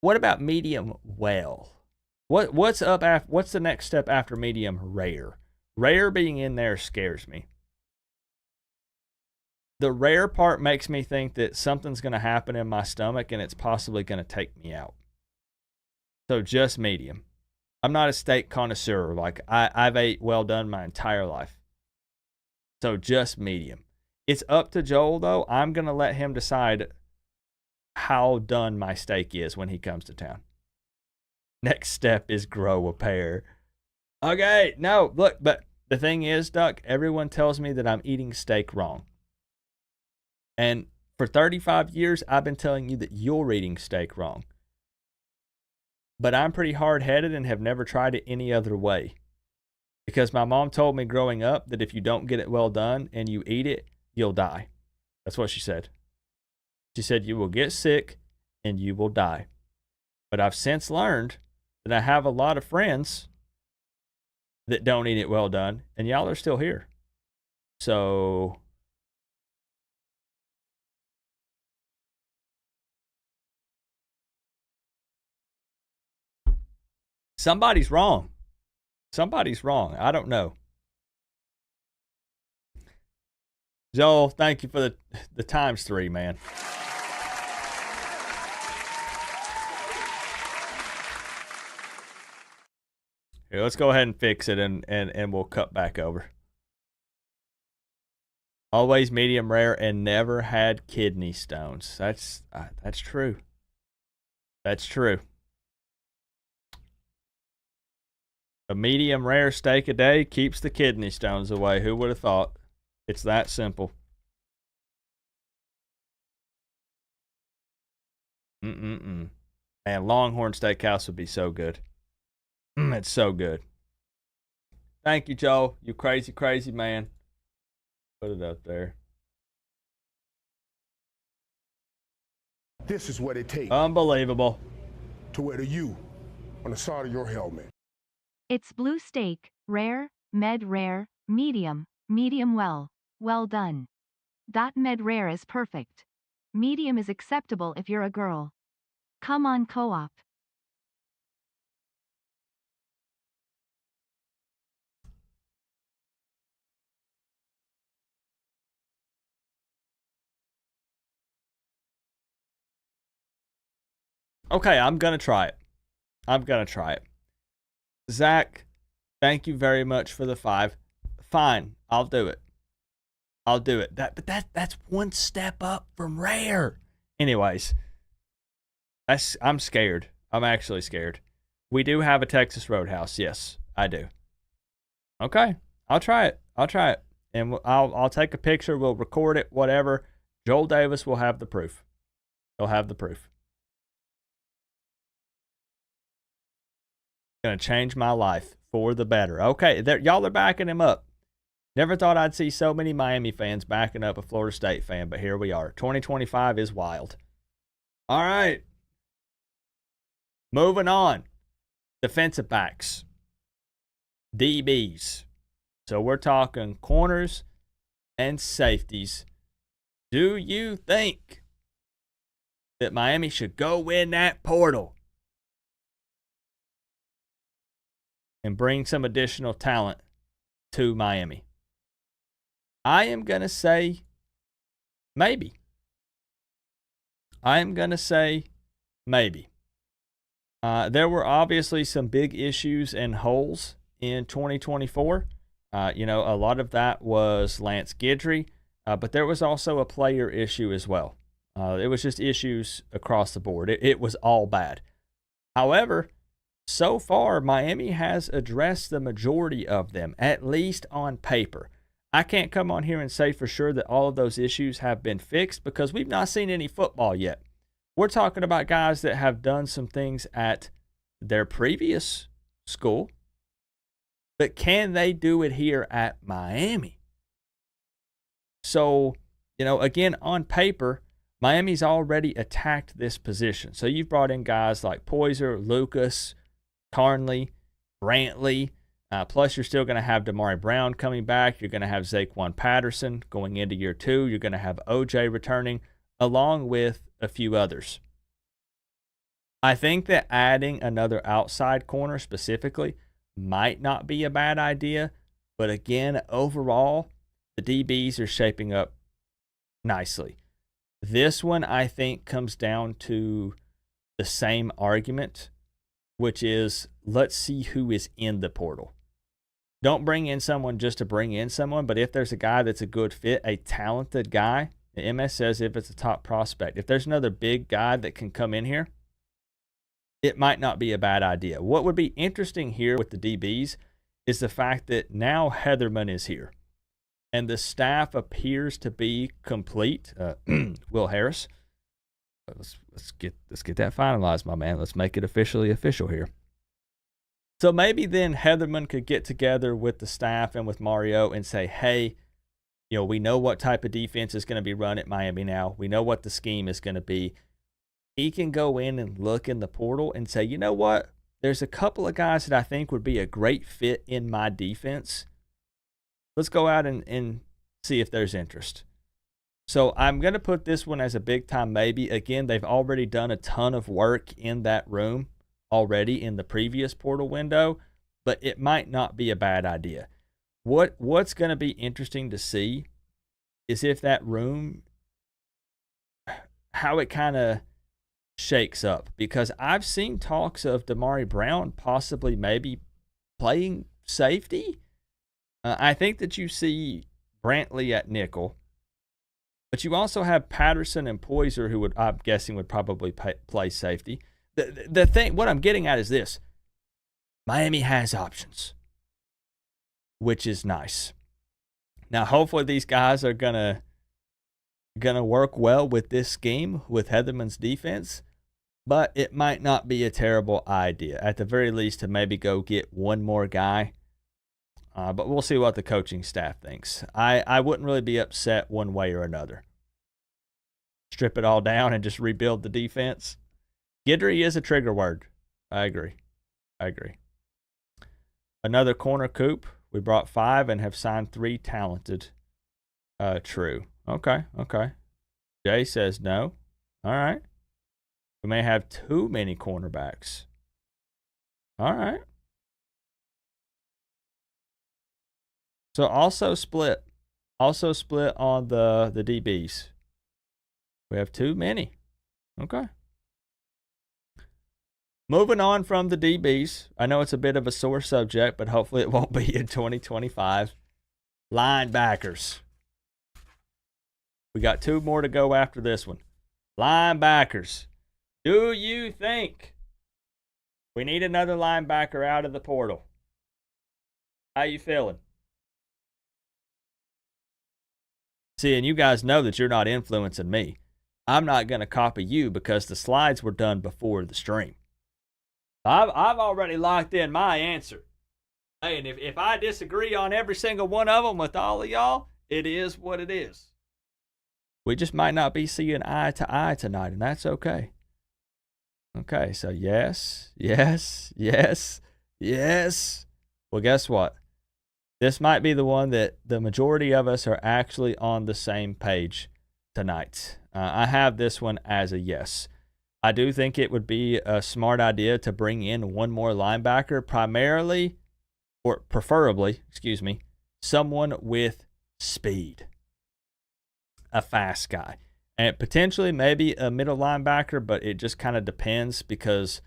What about medium well? What's the next step after medium rare? Rare being in there scares me. The rare part makes me think that something's going to happen in my stomach and it's possibly going to take me out. So just medium. I'm not a steak connoisseur. Like I've ate well done my entire life. So just medium. It's up to Joel though. I'm going to let him decide how done my steak is when he comes to town. Next step is grow a pair. Okay, no, look, but the thing is, Duck, everyone tells me that I'm eating steak wrong. And for 35 years, I've been telling you that you're eating steak wrong. But I'm pretty hard-headed and have never tried it any other way. Because my mom told me growing up that if you don't get it well done and you eat it, you'll die. That's what she said. She said you will get sick and you will die. But I've since learned that I have a lot of friends that don't eat it well done, and y'all are still here. So somebody's wrong. Somebody's wrong. I don't know. Joel, thank you for the times 3, man. Here, let's go ahead and fix it and we'll cut back over. Always medium rare and never had kidney stones. That's true. That's true. A medium rare steak a day keeps the kidney stones away. Who would have thought? It's that simple. Man, Longhorn Steakhouse would be so good. It's so good. Thank you, Joe. You crazy, crazy man. Put it up there. This is what it takes Unbelievable. to wear the U on the side of your helmet. It's blue steak, rare, med rare, medium, medium well, well done. Med rare is perfect. Medium is acceptable if you're a girl. Come on, Co-op. Okay, I'm going to try it. Zach, thank you very much for the 5. Fine, I'll do it. But that's one step up from rare. Anyways, I'm scared. I'm actually scared. We do have a Texas Roadhouse. Yes, I do. Okay, I'll try it. And I'll take a picture. We'll record it, whatever. Joel Davis will have the proof. He'll have the proof. Going to change my life for the better. Okay, y'all are backing him up. Never thought I'd see so many Miami fans backing up a Florida State fan, but here we are. 2025 is wild. All right. Moving on. Defensive backs. DBs. So we're talking corners and safeties. Do you think that Miami should go in that portal and bring some additional talent to Miami? I am going to say maybe. There were obviously some big issues and holes in 2024. A lot of that was Lance Guidry, but there was also a player issue as well. It was just issues across the board. It was all bad. However, so far, Miami has addressed the majority of them, at least on paper. I can't come on here and say for sure that all of those issues have been fixed because we've not seen any football yet. We're talking about guys that have done some things at their previous school, but can they do it here at Miami? So, again, on paper, Miami's already attacked this position. So you've brought in guys like Poyser, Lucas, Carnley, Brantley. Plus, you're still going to have Damari Brown coming back. You're going to have Zaquan Patterson going into year 2. You're going to have OJ returning, along with a few others. I think that adding another outside corner specifically might not be a bad idea. But again, overall, the DBs are shaping up nicely. This one, I think, comes down to the same argument, which is let's see who is in the portal. Don't bring in someone just to bring in someone, but if there's a guy that's a good fit, a talented guy, the MS says if it's a top prospect, if there's another big guy that can come in here, it might not be a bad idea. What would be interesting here with the DBs is the fact that now Heatherman is here, and the staff appears to be complete. Will Harris, let's get that finalized, my man. Let's make it officially official here. So maybe then Heatherman could get together with the staff and with Mario and say, hey, we know what type of defense is going to be run at Miami now. We know what the scheme is going to be. He can go in and look in the portal and say, you know what? There's a couple of guys that I think would be a great fit in my defense. Let's go out and see if there's interest. So I'm going to put this one as a big time maybe. Again, they've already done a ton of work in that room already in the previous portal window, but it might not be a bad idea. What's going to be interesting to see is if that room, how it kind of shakes up, because I've seen talks of Damari Brown possibly maybe playing safety. I think that you see Brantley at nickel, but you also have Patterson and Poyser, who I'm guessing would probably play safety. The thing, what I'm getting at is this: Miami has options, which is nice. Now, hopefully, these guys are gonna work well with this scheme with Heatherman's defense, but it might not be a terrible idea, at the very least, to maybe go get one more guy. But we'll see what the coaching staff thinks. I wouldn't really be upset one way or another. Strip it all down and just rebuild the defense. Guidry is a trigger word. I agree. Another corner, Coop. We brought 5 and have signed 3 talented. True. Okay. Jay says no. All right. We may have too many cornerbacks. All right. So also split on the DBs. We have too many. Okay. Moving on from the DBs. I know it's a bit of a sore subject, but hopefully it won't be in 2025. Linebackers. We got 2 more to go after this one. Linebackers. Do you think we need another linebacker out of the portal? How you feeling? See, and you guys know that you're not influencing me. I'm not going to copy you because the slides were done before the stream. I've already locked in my answer. Hey, and if I disagree on every single one of them with all of y'all, it is what it is. We just might not be seeing eye to eye tonight, and that's okay. Okay, so yes, yes, yes, yes. Well, guess what? This might be the one that the majority of us are actually on the same page tonight. I have this one as a yes. I do think it would be a smart idea to bring in one more linebacker, primarily, or preferably, someone with speed. A fast guy. And potentially maybe a middle linebacker, but it just kind of depends because,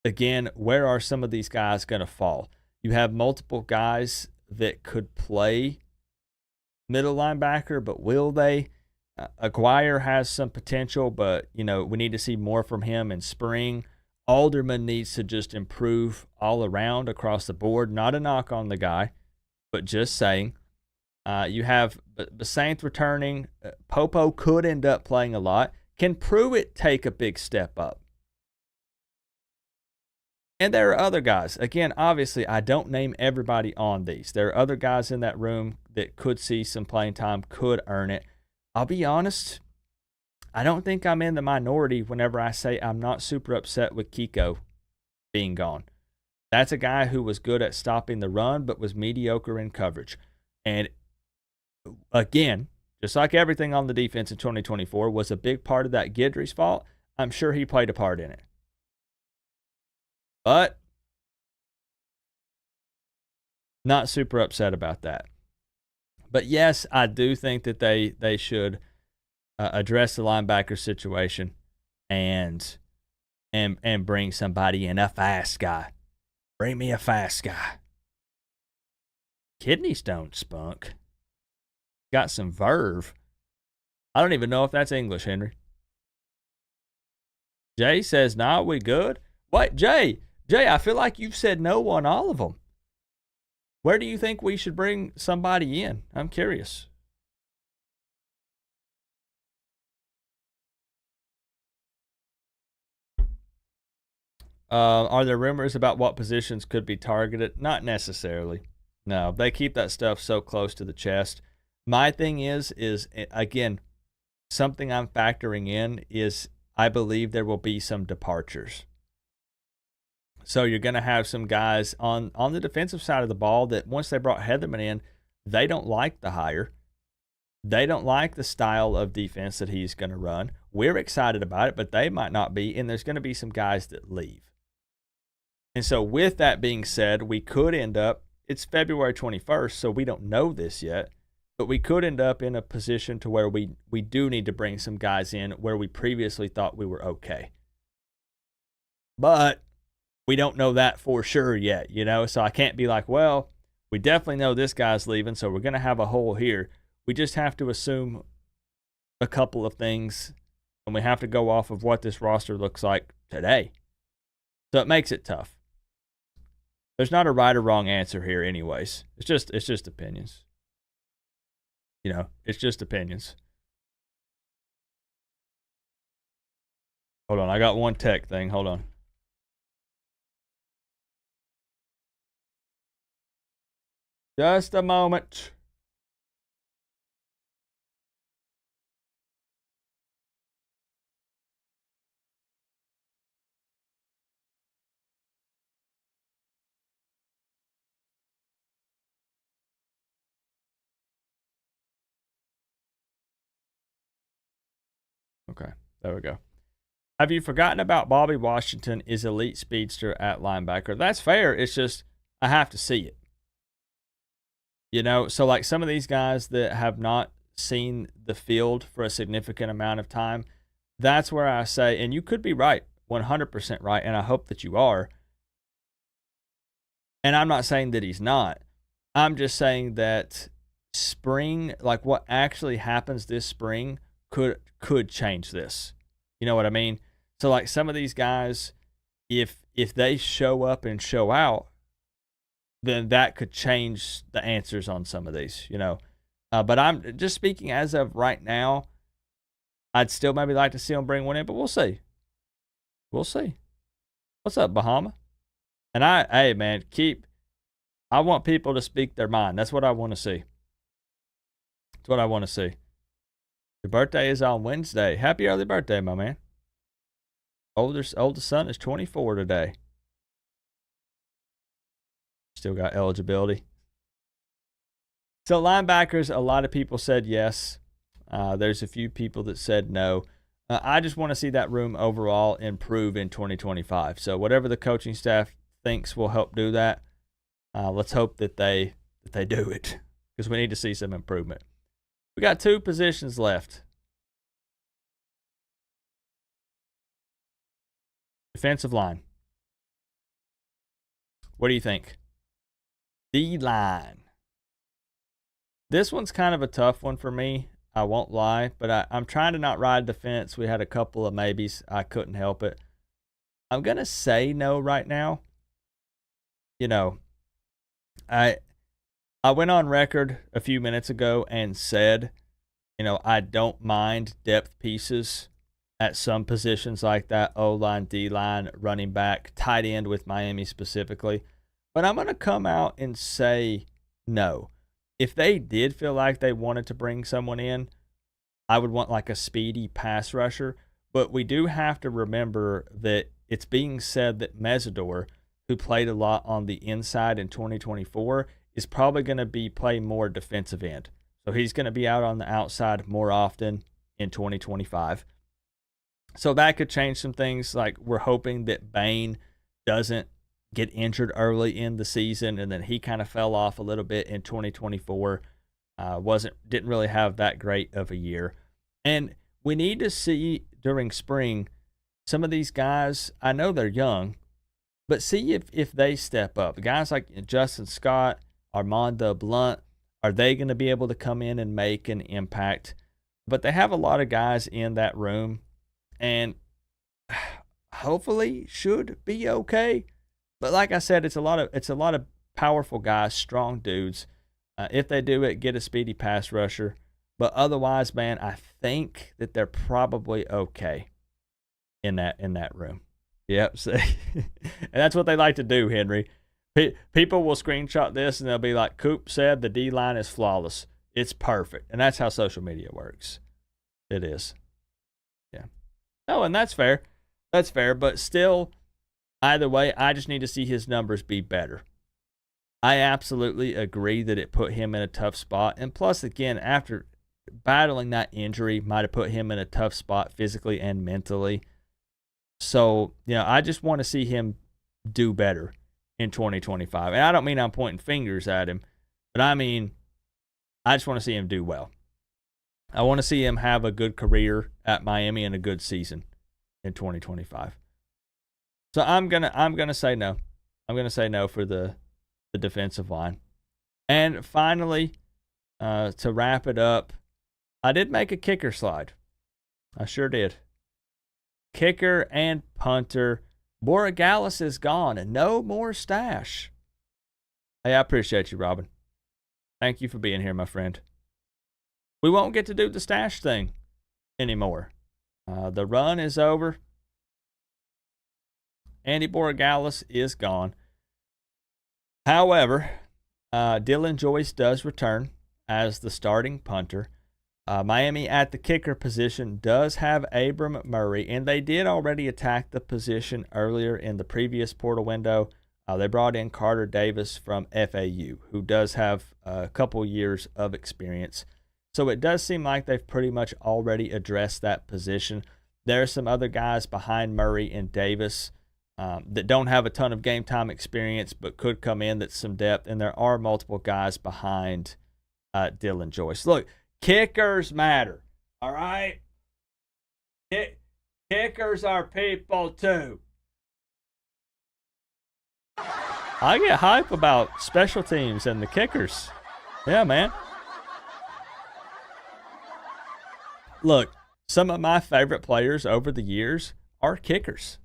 again, where are some of these guys going to fall? You have multiple guys that could play middle linebacker, but will they? Aguirre has some potential, but, we need to see more from him in spring. Alderman needs to just improve all around across the board. Not a knock on the guy, but just saying. You have Basaint returning. Popo could end up playing a lot. Can Pruitt take a big step up? And there are other guys. Again, obviously, I don't name everybody on these. There are other guys in that room that could see some playing time, could earn it. I'll be honest, I don't think I'm in the minority whenever I say I'm not super upset with Kiko being gone. That's a guy who was good at stopping the run, but was mediocre in coverage. And again, just like everything on the defense in 2024 was a big part of that Guidry's fault, I'm sure he played a part in it. But not super upset about that. But yes, I do think that they should address the linebacker situation and bring somebody in, a fast guy. Bring me a fast guy. Kidney stone spunk. Got some verve. I don't even know if that's English, Henry. Jay says, nah, we good. Wait, Jay, I feel like you've said no on all of them. Where do you think we should bring somebody in? I'm curious. Are there rumors about what positions could be targeted? Not necessarily. No, they keep that stuff so close to the chest. My thing is again, something I'm factoring in is I believe there will be some departures. So you're going to have some guys on the defensive side of the ball that once they brought Heatherman in, they don't like the hire. They don't like the style of defense that he's going to run. We're excited about it, but they might not be, and there's going to be some guys that leave. And so with that being said, we could end up, it's February 21st, so we don't know this yet, but we could end up in a position to where we do need to bring some guys in where we previously thought we were okay. But we don't know that for sure yet, so I can't be like, well, we definitely know this guy's leaving, so we're going to have a hole here. We just have to assume a couple of things, and we have to go off of what this roster looks like today. So it makes it tough. There's not a right or wrong answer here anyways. It's just opinions. It's just opinions. Hold on, I got one tech thing. Hold on. Just a moment. Okay, there we go. Have you forgotten about Bobby Washington is elite speedster at linebacker? That's fair. It's just I have to see it. So like some of these guys that have not seen the field for a significant amount of time, that's where I say, and you could be right, 100% right, and I hope that you are. And I'm not saying that he's not. I'm just saying that spring, like what actually happens this spring, could change this. You know what I mean? So like some of these guys, if they show up and show out, then that could change the answers on some of these, you know. But I'm just speaking as of right now. I'd still maybe like to see him bring one in, but we'll see. We'll see. What's up, Bahama? And hey man, I want people to speak their mind. That's what I want to see. That's what I want to see. Your birthday is on Wednesday. Happy early birthday, my man. Oldest son is 24 today. Still got eligibility. So linebackers, a lot of people said yes. There's a few people that said no. I just want to see that room overall improve in 2025. So whatever the coaching staff thinks will help do that, let's hope that they do it, because we need to see some improvement. We got 2 positions left. Defensive line. What do you think? D-line. This one's kind of a tough one for me. I won't lie, but I'm trying to not ride the fence. We had a couple of maybes. I couldn't help it. I'm going to say no right now. You know, I went on record a few minutes ago and said, you know, I don't mind depth pieces at some positions like that, O-line, D-line, running back, tight end with Miami specifically. But I'm going to come out and say no. If they did feel like they wanted to bring someone in, I would want like a speedy pass rusher. But we do have to remember that it's being said that Mesidor, who played a lot on the inside in 2024, is probably going to play more defensive end. So he's going to be out on the outside more often in 2025. So that could change some things. Like we're hoping that Bain doesn't get injured early in the season, and then he kind of fell off a little bit in 2024. Didn't really have that great of a year. And we need to see during spring some of these guys. I know they're young, but see if they step up. Guys like Justin Scott, Armando Blunt, are they going to be able to come in and make an impact? But they have a lot of guys in that room, and hopefully should be okay. But like I said, it's a lot of powerful guys, strong dudes. If they do it, get a speedy pass rusher. But otherwise, man, I think that they're probably okay in that room. Yep. And that's what they like to do, Henry. People will screenshot this and they'll be like, Coop said the D-line is flawless. It's perfect. And that's how social media works. It is. Yeah. Oh, and that's fair. That's fair. But still, either way, I just need to see his numbers be better. I absolutely agree that it put him in a tough spot. And plus, again, after battling that injury, might have put him in a tough spot physically and mentally. So, you know, I just want to see him do better in 2025. And I don't mean I'm pointing fingers at him, but I mean, I just want to see him do well. I want to see him have a good career at Miami and a good season in 2025. So I'm gonna say no. I'm gonna say no for the defensive line. And finally, to wrap it up, I did make a kicker slide. I sure did. Kicker and punter. Borregales is gone and no more stash. Hey, I appreciate you, Robin. Thank you for being here, my friend. We won't get to do the stash thing anymore. The run is over. Andy Borregales is gone. However, Dylan Joyce does return as the starting punter. Miami at the kicker position does have Abram Murray, and they did already attack the position earlier in the previous portal window. They brought in Carter Davis from FAU, who does have a couple years of experience. So it does seem like they've pretty much already addressed that position. There are some other guys behind Murray and Davis that don't have a ton of game time experience but could come in that's some depth, and there are multiple guys behind Dylan Joyce. Look, kickers matter, all right? Kickers are people too. I get hype about special teams and the kickers. Yeah, man. Look, some of my favorite players over the years are kickers.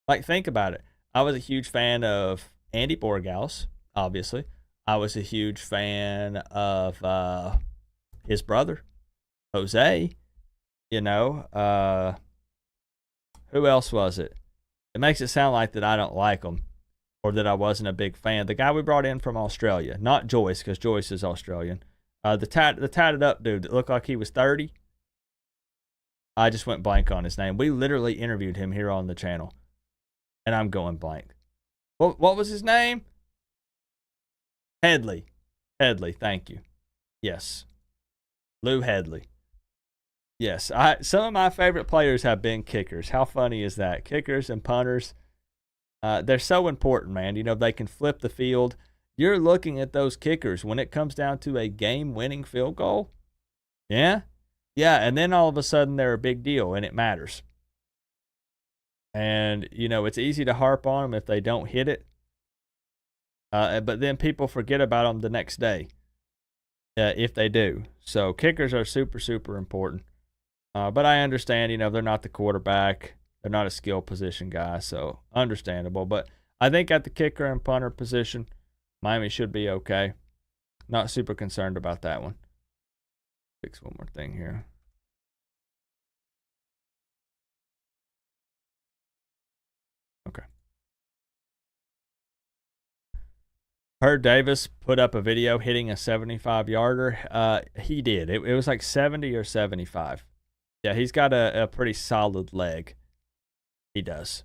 Like, think about it. I was a huge fan of Andy Borghaus, obviously. I was a huge fan of his brother, Jose. You know, who else was it? It makes it sound like that I don't like him or that I wasn't a big fan. The guy we brought in from Australia, not Joyce, because Joyce is Australian. The tatted up dude that looked like he was 30. I just went blank on his name. We literally interviewed him here on the channel, and I'm going blank. What was his name? Headley. Headley, thank you. Yes. Lou Headley. Yes, some of my favorite players have been kickers. How funny is that? Kickers and punters, they're so important, man. You know, they can flip the field. You're looking at those kickers when it comes down to a game-winning field goal. Yeah? Yeah, and then all of a sudden they're a big deal, and it matters. And, you know, it's easy to harp on them if they don't hit it. But then people forget about them the next day if they do. So kickers are super, super important. But I understand, you know, they're not the quarterback. They're not a skill position guy, so understandable. But I think at the kicker and punter position, Miami should be okay. Not super concerned about that one. Fix one more thing here. Okay. Herb Davis put up a video hitting a 75-yarder. He did. It was like 70 or 75. Yeah, he's got a pretty solid leg. He does.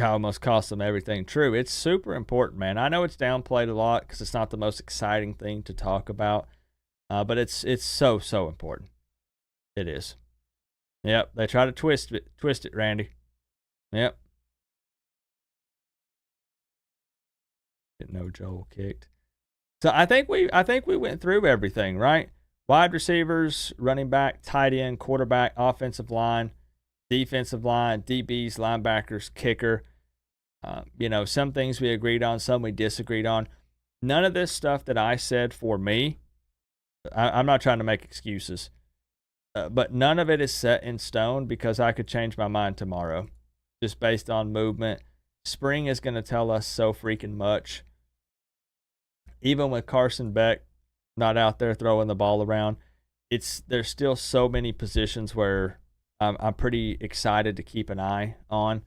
Almost cost him everything. True. It's super important, man. I know it's downplayed a lot because it's not the most exciting thing to talk about, but it's so important. It is. Yep. They try to twist it, Randy. Yep. Didn't know Joel kicked. So I think we went through everything, right? Wide receivers, running back, tight end, quarterback, offensive line, defensive line, DBs, linebackers, kicker. You know, some things we agreed on, some we disagreed on. None of this stuff that I said for me, I'm not trying to make excuses, but none of it is set in stone because I could change my mind tomorrow just based on movement. Spring is going to tell us so freaking much. Even with Carson Beck not out there throwing the ball around, there's still so many positions where I'm pretty excited to keep an eye on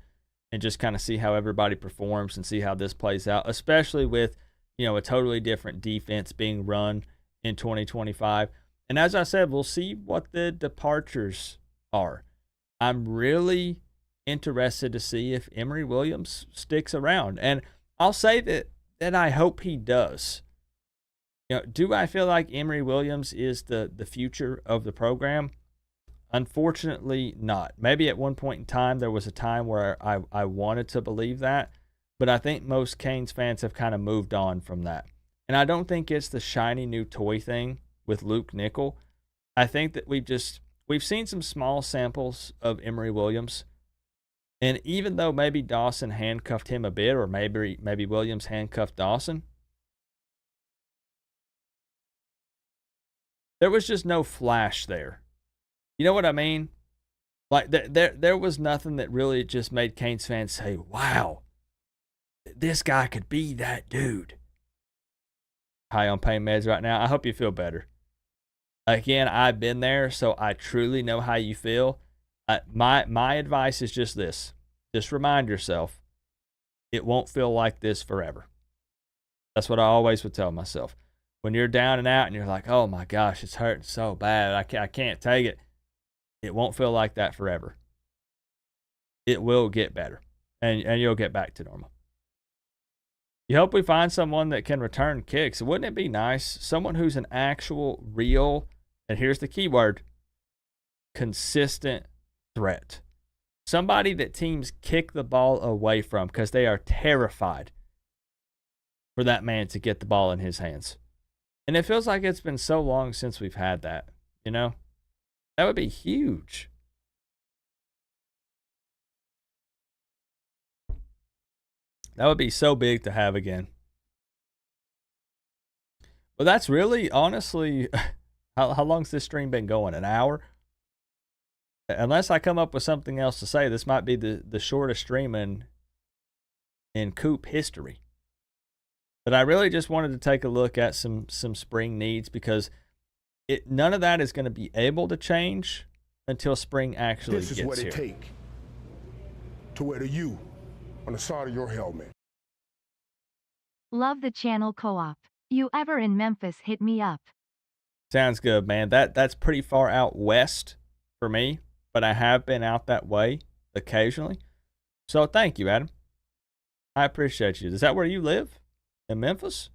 and just kind of see how everybody performs and see how this plays out, especially with, you know, a totally different defense being run in 2025. And as I said, we'll see what the departures are. I'm really interested to see if Emory Williams sticks around. And I'll say that I hope he does. You know, do I feel like Emory Williams is the future of the program? Unfortunately, not. Maybe at one point in time, there was a time where I wanted to believe that, but I think most Canes fans have kind of moved on from that. And I don't think it's the shiny new toy thing with Luke Nickel. I think that we've seen some small samples of Emory Williams, and even though maybe Dawson handcuffed him a bit, or maybe Williams handcuffed Dawson, there was just no flash there. You know what I mean? Like there was nothing that really just made Canes fans say, wow, this guy could be that dude. High on pain meds right now. I hope you feel better. Again, I've been there, so I truly know how you feel. My advice is just this. Just remind yourself, it won't feel like this forever. That's what I always would tell myself. When you're down and out and you're like, oh my gosh, it's hurting so bad. I can't take it. It won't feel like that forever. It will get better, and you'll get back to normal. You hope we find someone that can return kicks. Wouldn't it be nice? Someone who's an actual, real, and here's the key word, consistent threat. Somebody that teams kick the ball away from because they are terrified for that man to get the ball in his hands. And it feels like it's been so long since we've had that, you know? That would be huge. That would be so big to have again. But that's really, honestly, how long's this stream been going? An hour? Unless I come up with something else to say, this might be the shortest stream in Coop history. But I really just wanted to take a look at some spring needs, because none of that is going to be able to change until spring actually gets here. This is what it takes to wear the U on the side of your helmet. Love the channel Co-op. You ever in Memphis, hit me up. Sounds good, man. That's pretty far out west for me, but I have been out that way occasionally. So thank you, Adam. I appreciate you. Is that where you live? In Memphis?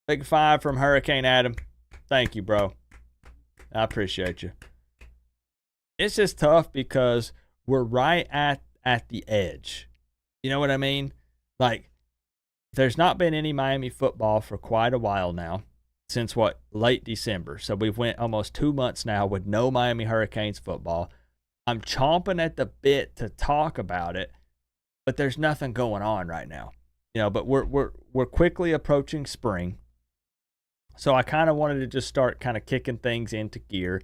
Big 5 from Hurricane Adam. Thank you, bro. I appreciate you. It's just tough because we're right at the edge. You know what I mean? Like, there's not been any Miami football for quite a while now, since late December. So we've went almost 2 months now with no Miami Hurricanes football. I'm chomping at the bit to talk about it, but there's nothing going on right now. You know, but we're quickly approaching spring. So I kind of wanted to just start kind of kicking things into gear,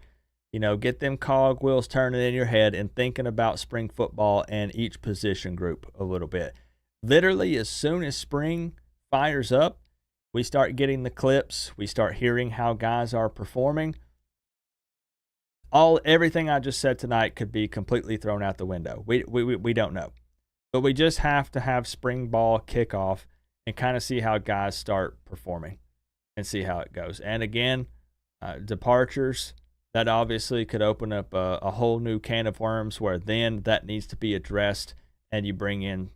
you know, get them cogwheels turning in your head and thinking about spring football and each position group a little bit. Literally, as soon as spring fires up, we start getting the clips. We start hearing how guys are performing. Everything I just said tonight could be completely thrown out the window. We don't know. But we just have to have spring ball kickoff and kind of see how guys start performing and see how it goes. And again, departures, that obviously could open up a whole new can of worms, where then that needs to be addressed and you bring in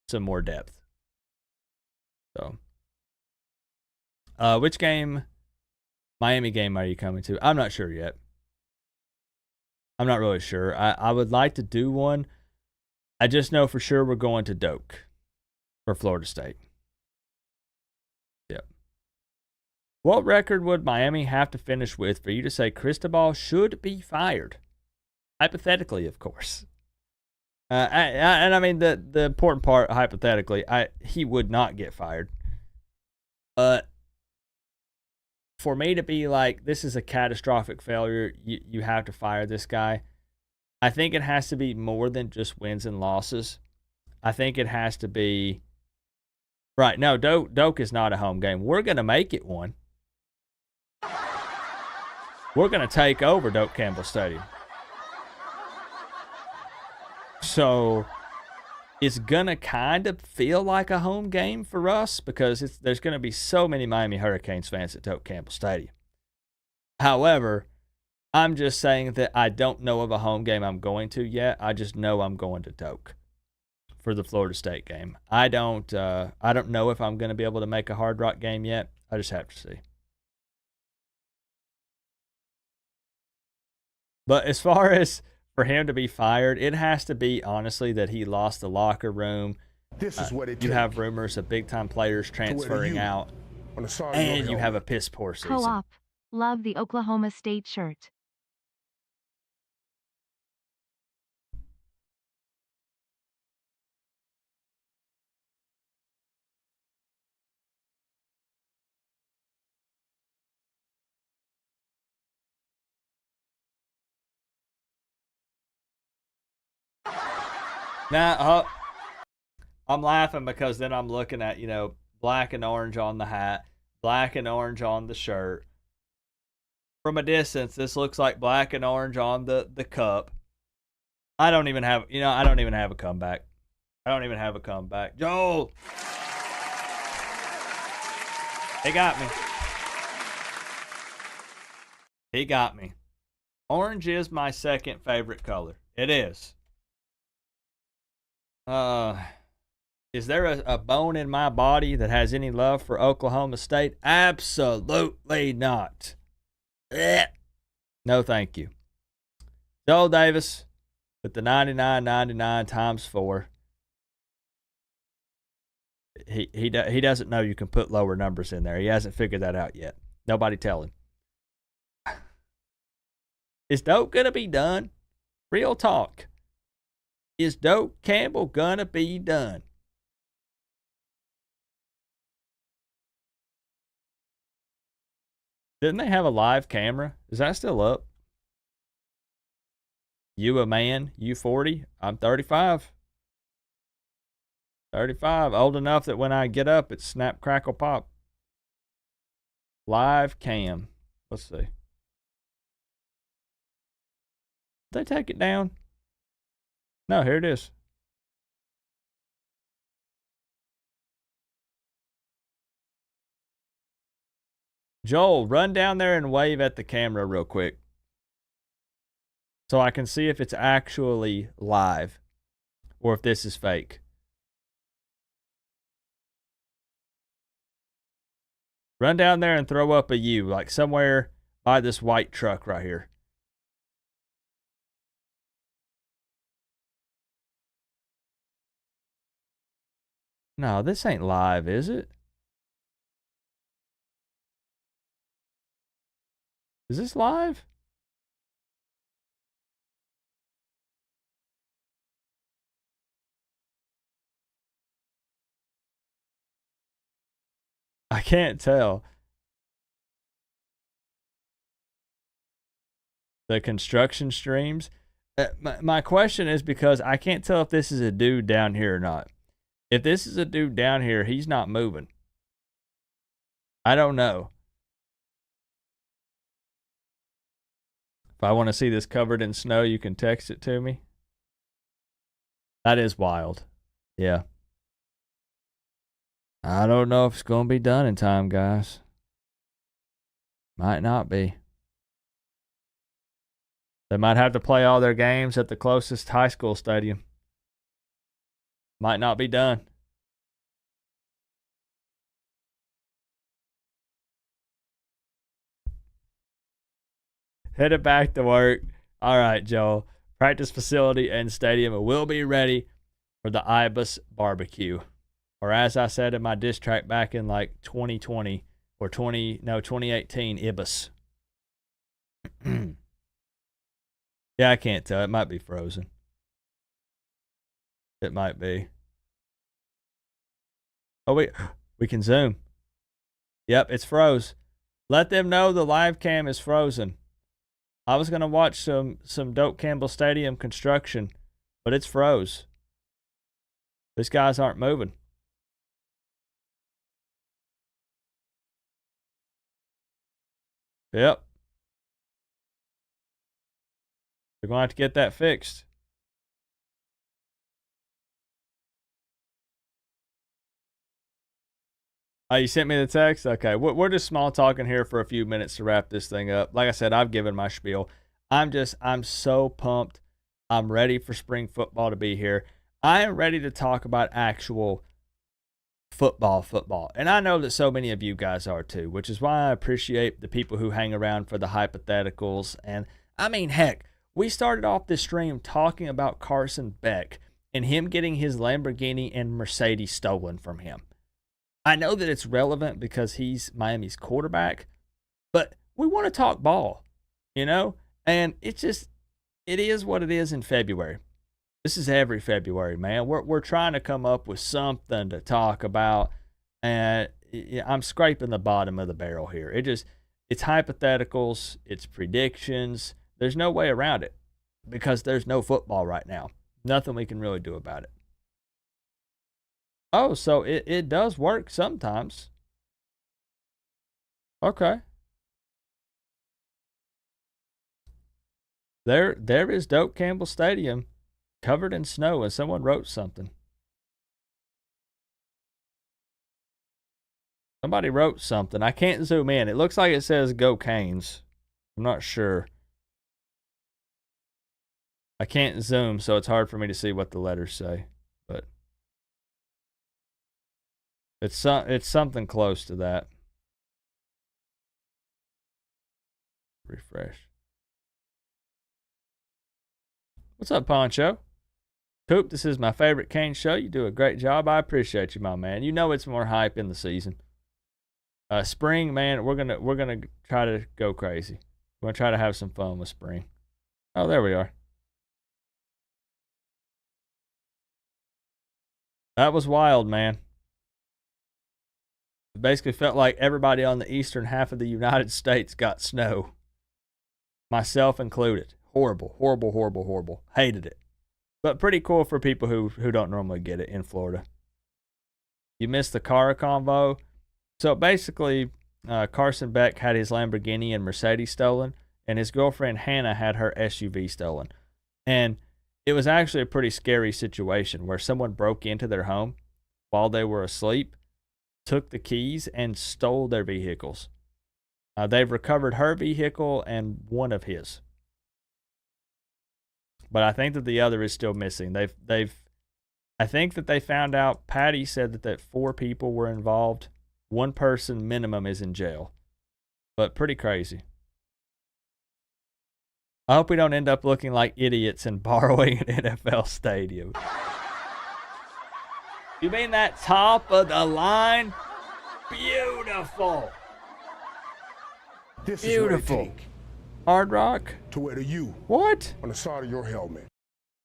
some more depth. So, which Miami game are you coming to? I'm not sure yet. I'm not really sure. I would like to do one. I just know for sure we're going to Doak for Florida State. Yep. What record would Miami have to finish with for you to say Cristobal should be fired? Hypothetically, of course. And I mean, the important part, hypothetically, he would not get fired. But for me to be like, this is a catastrophic failure, you have to fire this guy, I think it has to be more than just wins and losses. I think it has to be, right, no, Doak is not a home game. We're going to make it one. We're going to take over Doak Campbell Stadium. So it's going to kind of feel like a home game for us, because there's going to be so many Miami Hurricanes fans at Doak Campbell Stadium. However, I'm just saying that I don't know of a home game I'm going to yet. I just know I'm going to Doak for the Florida State game. I don't know if I'm going to be able to make a Hard Rock game yet. I just have to see. But as far as for him to be fired, it has to be, honestly, that he lost the locker room. This is what it You takes have rumors of big-time players transferring out, on the side of and your you have a helmet. piss-poor season. Co-op. Love the Oklahoma State shirt. Now, I'm laughing because then I'm looking at, black and orange on the hat, black and orange on the shirt. From a distance, this looks like black and orange on the cup. I don't even have a comeback. Joel! He got me. Orange is my second favorite color. It is. Is there a bone in my body that has any love for Oklahoma State? Absolutely not. Ugh. No, thank you. Joel Davis with the 99.99 times 4. He doesn't know you can put lower numbers in there. He hasn't figured that out yet. Nobody tell him. Is Doak gonna be done? Real talk. Is Doak Campbell gonna be done? Didn't they have a live camera? Is that still up? You a man? You 40? I'm 35. 35. Old enough that when I get up, it's snap, crackle, pop. Live cam. Let's see. Did they take it down? No, here it is. Joel, run down there and wave at the camera real quick so I can see if it's actually live or if this is fake. Run down there and throw up a U, like somewhere by this white truck right here. No, this ain't live, is it? Is this live? I can't tell. The construction streams. My question is because I can't tell if this is a dude down here or not. If this is a dude down here, he's not moving. I don't know. If I want to see this covered in snow, you can text it to me. That is wild. Yeah. I don't know if it's going to be done in time, guys. Might not be. They might have to play all their games at the closest high school stadium. Might not be done. Headed back to work. All right, Joel. Practice facility and stadium will be ready for the Ibis barbecue. Or as I said in my diss track back in like 2020 or 2018, Ibis. Yeah, I can't tell. It might be frozen. It might be. Oh, wait. We can zoom. Yep, it's froze. Let them know the live cam is frozen. I was going to watch some Doak Campbell Stadium construction, but it's froze. These guys aren't moving. Yep. They're going to have to get that fixed. Oh, you sent me the text? Okay. We're just small talking here for a few minutes to wrap this thing up. Like I said, I've given my spiel. I'm so pumped. I'm ready for spring football to be here. I am ready to talk about actual football. And I know that so many of you guys are too, which is why I appreciate the people who hang around for the hypotheticals. And I mean, heck, we started off this stream talking about Carson Beck and him getting his Lamborghini and Mercedes stolen from him. I know that it's relevant because he's Miami's quarterback, but we want to talk ball, you know? And it is what it is in February. This is every February, man. We're trying to come up with something to talk about, and I'm scraping the bottom of the barrel here. It's hypotheticals, it's predictions. There's no way around it because there's no football right now. Nothing we can really do about it. Oh, so it does work sometimes. Okay. There is Doak Campbell Stadium covered in snow, and someone wrote something. Somebody wrote something. I can't zoom in. It looks like it says Go Canes. I'm not sure. I can't zoom, so it's hard for me to see what the letters say. But it's something close to that. Refresh. What's up, Poncho? Coop, this is my favorite Kane show. You do a great job. I appreciate you, my man. You know it's more hype in the season. Spring, man, we're gonna try to go crazy. We're gonna try to have some fun with spring. Oh, there we are. That was wild, man. It basically felt like everybody on the eastern half of the United States got snow, myself included. Horrible, horrible, horrible, horrible. Hated it. But pretty cool for people who don't normally get it in Florida. You missed the car convo. So basically, Carson Beck had his Lamborghini and Mercedes stolen, and his girlfriend Hannah had her SUV stolen. And it was actually a pretty scary situation where someone broke into their home while they were asleep, took the keys, and stole their vehicles. They've recovered her vehicle and one of his. But I think that the other is still missing. I think that they found out, Patty said that 4 people were involved. One person minimum is in jail. But pretty crazy. I hope we don't end up looking like idiots and borrowing an NFL stadium. You mean that top of the line? Beautiful. This Beautiful. is what it take Hard Rock? to wear the U What? on the side of your helmet.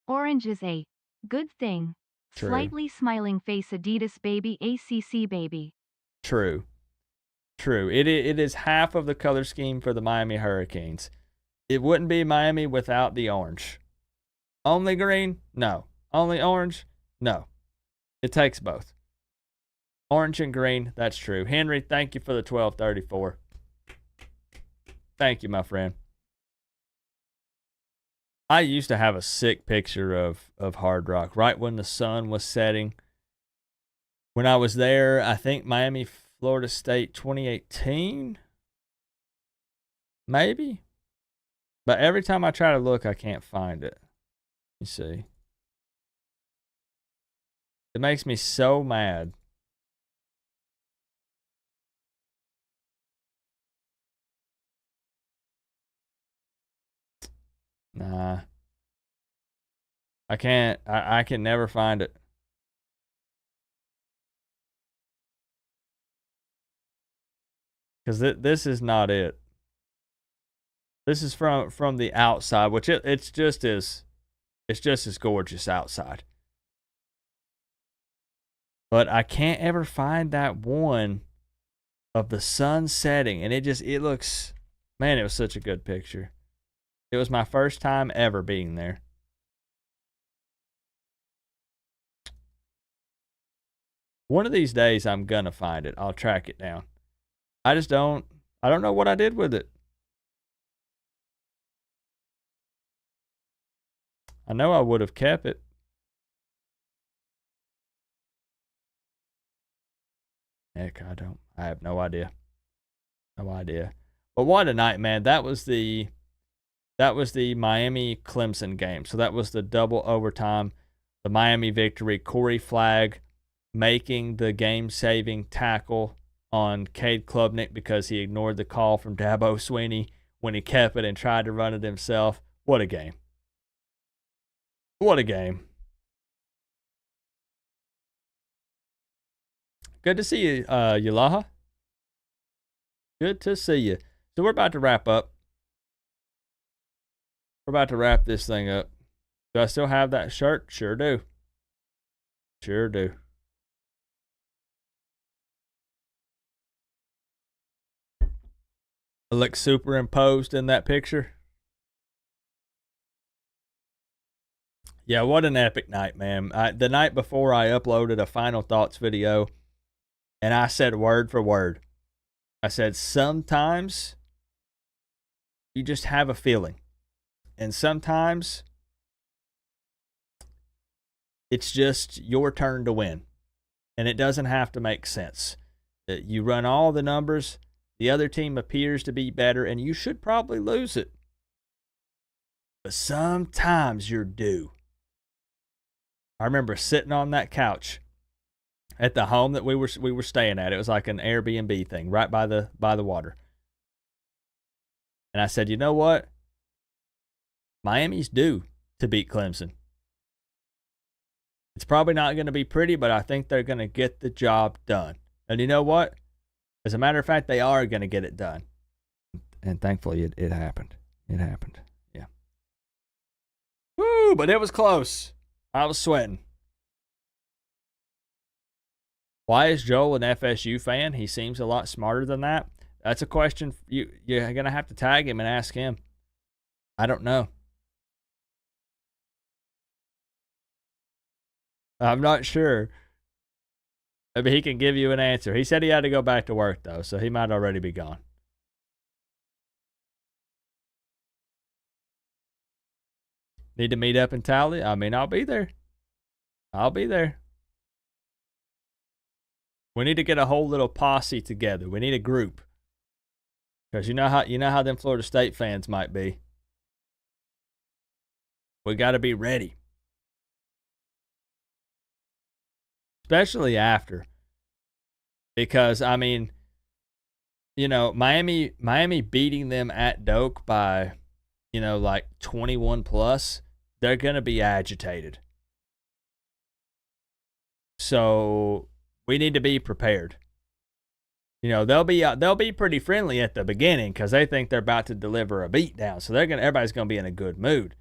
Orange is a good thing. True. Slightly smiling face Adidas baby ACC baby. True. It is half of the color scheme for the Miami Hurricanes. It wouldn't be Miami without the orange. Only green? No. Only orange? No. It takes both. Orange and green, that's true. Henry, thank you for the 1234. Thank you, my friend. I used to have a sick picture of Hard Rock right when the sun was setting. When I was there, I think Miami, Florida State 2018? Maybe? But every time I try to look, I can't find it. You see. It makes me so mad. Nah. I can't. I can never find it. Because this is not it. This is from the outside, which it's just as gorgeous outside. But I can't ever find that one of the sun setting, and it looks, man, it was such a good picture. It was my first time ever being there. One of these days I'm gonna find it. I'll track it down. I don't know what I did with it. I know I would have kept it. Heck, I have no idea. No idea. But what a night, man. That was the Miami Clemson game. So that was the double overtime, the Miami victory. Corey Flagg making the game-saving tackle on Cade Klubnik because he ignored the call from Dabo Swinney when he kept it and tried to run it himself. What a game. What a game. Good to see you, Yulaha. Good to see you. So we're about to wrap up. We're about to wrap this thing up. Do I still have that shirt? Sure do. Sure do. I look superimposed in that picture. Yeah, what an epic night, man. The night before, I uploaded a Final Thoughts video, and I said word for word. I said, sometimes you just have a feeling. And sometimes it's just your turn to win. And it doesn't have to make sense. You run all the numbers. The other team appears to be better, and you should probably lose it. But sometimes you're due. I remember sitting on that couch at the home that we were staying at. It was like an Airbnb thing right by the water. And I said, you know what? Miami's due to beat Clemson. It's probably not going to be pretty, but I think they're going to get the job done. And you know what? As a matter of fact, they are going to get it done. And thankfully, it happened. It happened. Yeah. Woo, but it was close. I was sweating. Why is Joel an FSU fan? He seems a lot smarter than that. That's a question you're going to have to tag him and ask him. I don't know. I'm not sure. Maybe he can give you an answer. He said he had to go back to work, though, so he might already be gone. Need to meet up and tally? I mean, I'll be there. I'll be there. We need to get a whole little posse together. We need a group. Because you know how them Florida State fans might be. We got to be ready. Especially after. Because, I mean, you know, Miami beating them at Doak by, you know, like 21 plus, they're going to be agitated. So we need to be prepared. You know, they'll be pretty friendly at the beginning because they think they're about to deliver a beatdown. So everybody's going to be in a good mood.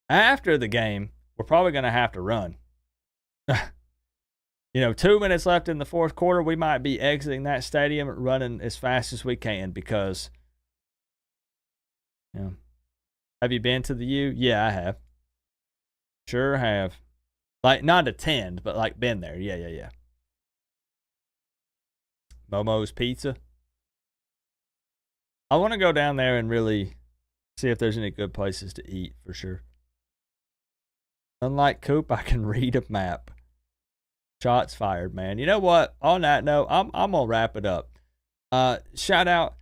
After the game, we're probably going to have to run. You know, 2 minutes left in the fourth quarter, we might be exiting that stadium running as fast as we can because, you know, have you been to the U? Yeah, I have. Sure have. Like, not attend, but like been there. Yeah. Momo's Pizza. I want to go down there and really see if there's any good places to eat for sure. Unlike Coop, I can read a map. Shots fired, man. You know what? On that note, I'm gonna wrap it up. Shout out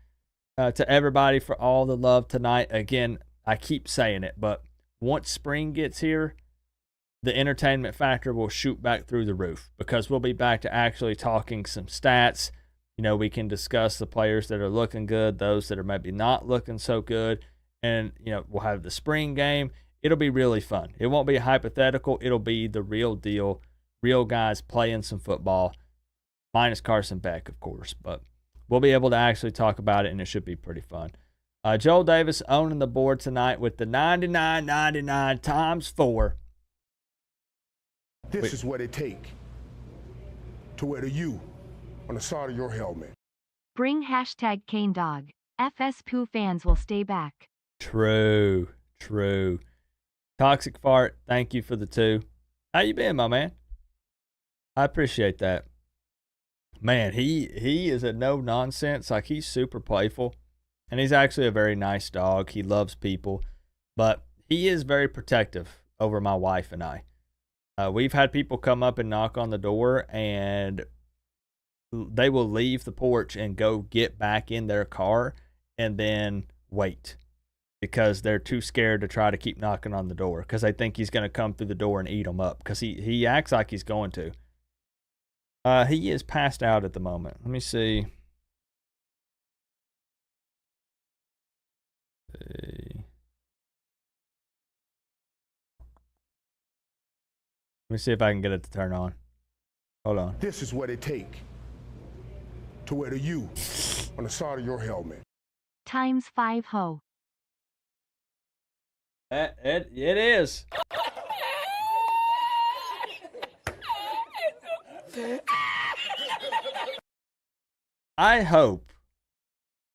to everybody for all the love tonight. Again, I keep saying it, but once spring gets here, the entertainment factor will shoot back through the roof because we'll be back to actually talking some stats. You know, we can discuss the players that are looking good, those that are maybe not looking so good, and you know, we'll have the spring game. It'll be really fun. It won't be hypothetical. It'll be the real deal. Real guys playing some football, minus Carson Beck, of course. But we'll be able to actually talk about it, and it should be pretty fun. Joel Davis owning the board tonight with the 99.99 times 4. This is what it takes to wear the U on the side of your helmet. Bring hashtag CaneDog. FS fans will stay back. True. Toxic Fart, thank you for the 2. How you been, my man? I appreciate that. Man, he is a no nonsense. Like, he's super playful, and he's actually a very nice dog. He loves people, but he is very protective over my wife and I. We've had people come up and knock on the door, and they will leave the porch and go get back in their car and then wait because they're too scared to try to keep knocking on the door because they think he's going to come through the door and eat them up because he acts like he's going to. He is passed out at the moment. Let me see. Let me see if I can get it to turn on. Hold on. This is what it takes to wear the U on the side of your helmet. Times 5 ho. It is. I hope,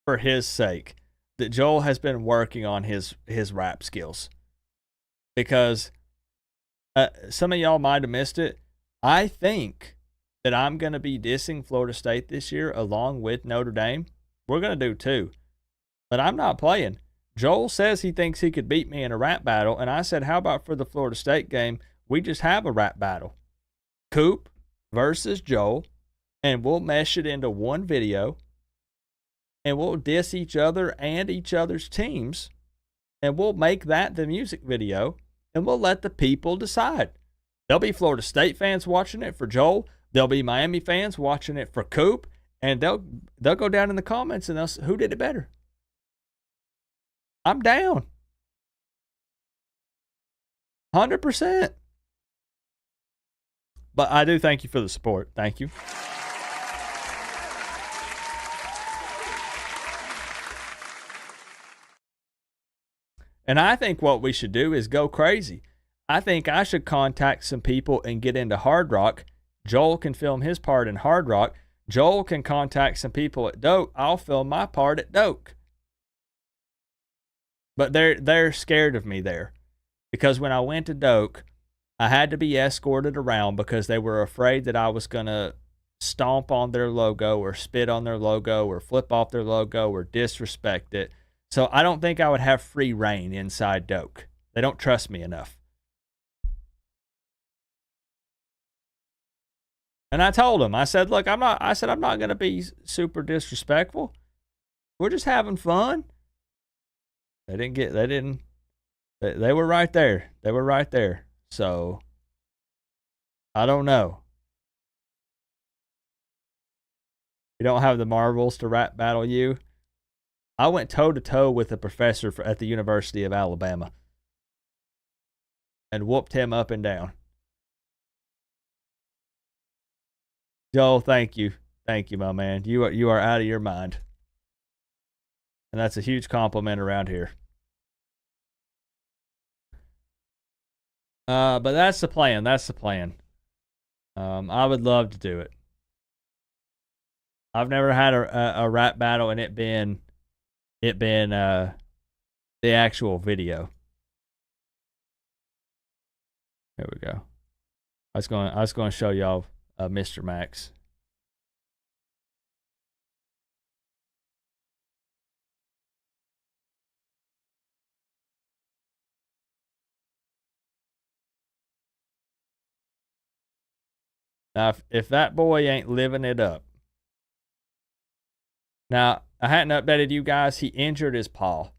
for his sake, that Joel has been working on his rap skills. Because some of y'all might have missed it. I think that I'm going to be dissing Florida State this year along with Notre Dame. We're going to do 2. But I'm not playing. Joel says he thinks he could beat me in a rap battle. And I said, how about for the Florida State game, we just have a rap battle. Coop versus Joel. And we'll mesh it into one video. And we'll diss each other and each other's teams. And we'll make that the music video. And we'll let the people decide. There'll be Florida State fans watching it for Joel. There'll be Miami fans watching it for Coop. And they'll go down in the comments and they'll say, who did it better? I'm down. 100%. But I do thank you for the support. Thank you. And I think what we should do is go crazy. I think I should contact some people and get into Hard Rock Joel can film his part in Hard Rock. Joel can contact some people at Doak. I'll film my part at Doak. But they're scared of me there, because when I went to Doak, I had to be escorted around because they were afraid that I was going to stomp on their logo or spit on their logo or flip off their logo or disrespect it. So I don't think I would have free reign inside Doak. They don't trust me enough. And I told them, I said, look, I'm not going to be super disrespectful. We're just having fun. They were right there. They were right there. So I don't know. You don't have the marbles to rap battle you. I went toe to toe with a professor at the University of Alabama and whooped him up and down. Joel, thank you. Thank you, my man. You are out of your mind. And that's a huge compliment around here. But that's the plan. That's the plan. I would love to do it. I've never had a rap battle and it been the actual video. There we go. I was going to show y'all Mr. Max. Now, if that boy ain't living it up. Now, I hadn't updated you guys. He injured his paw.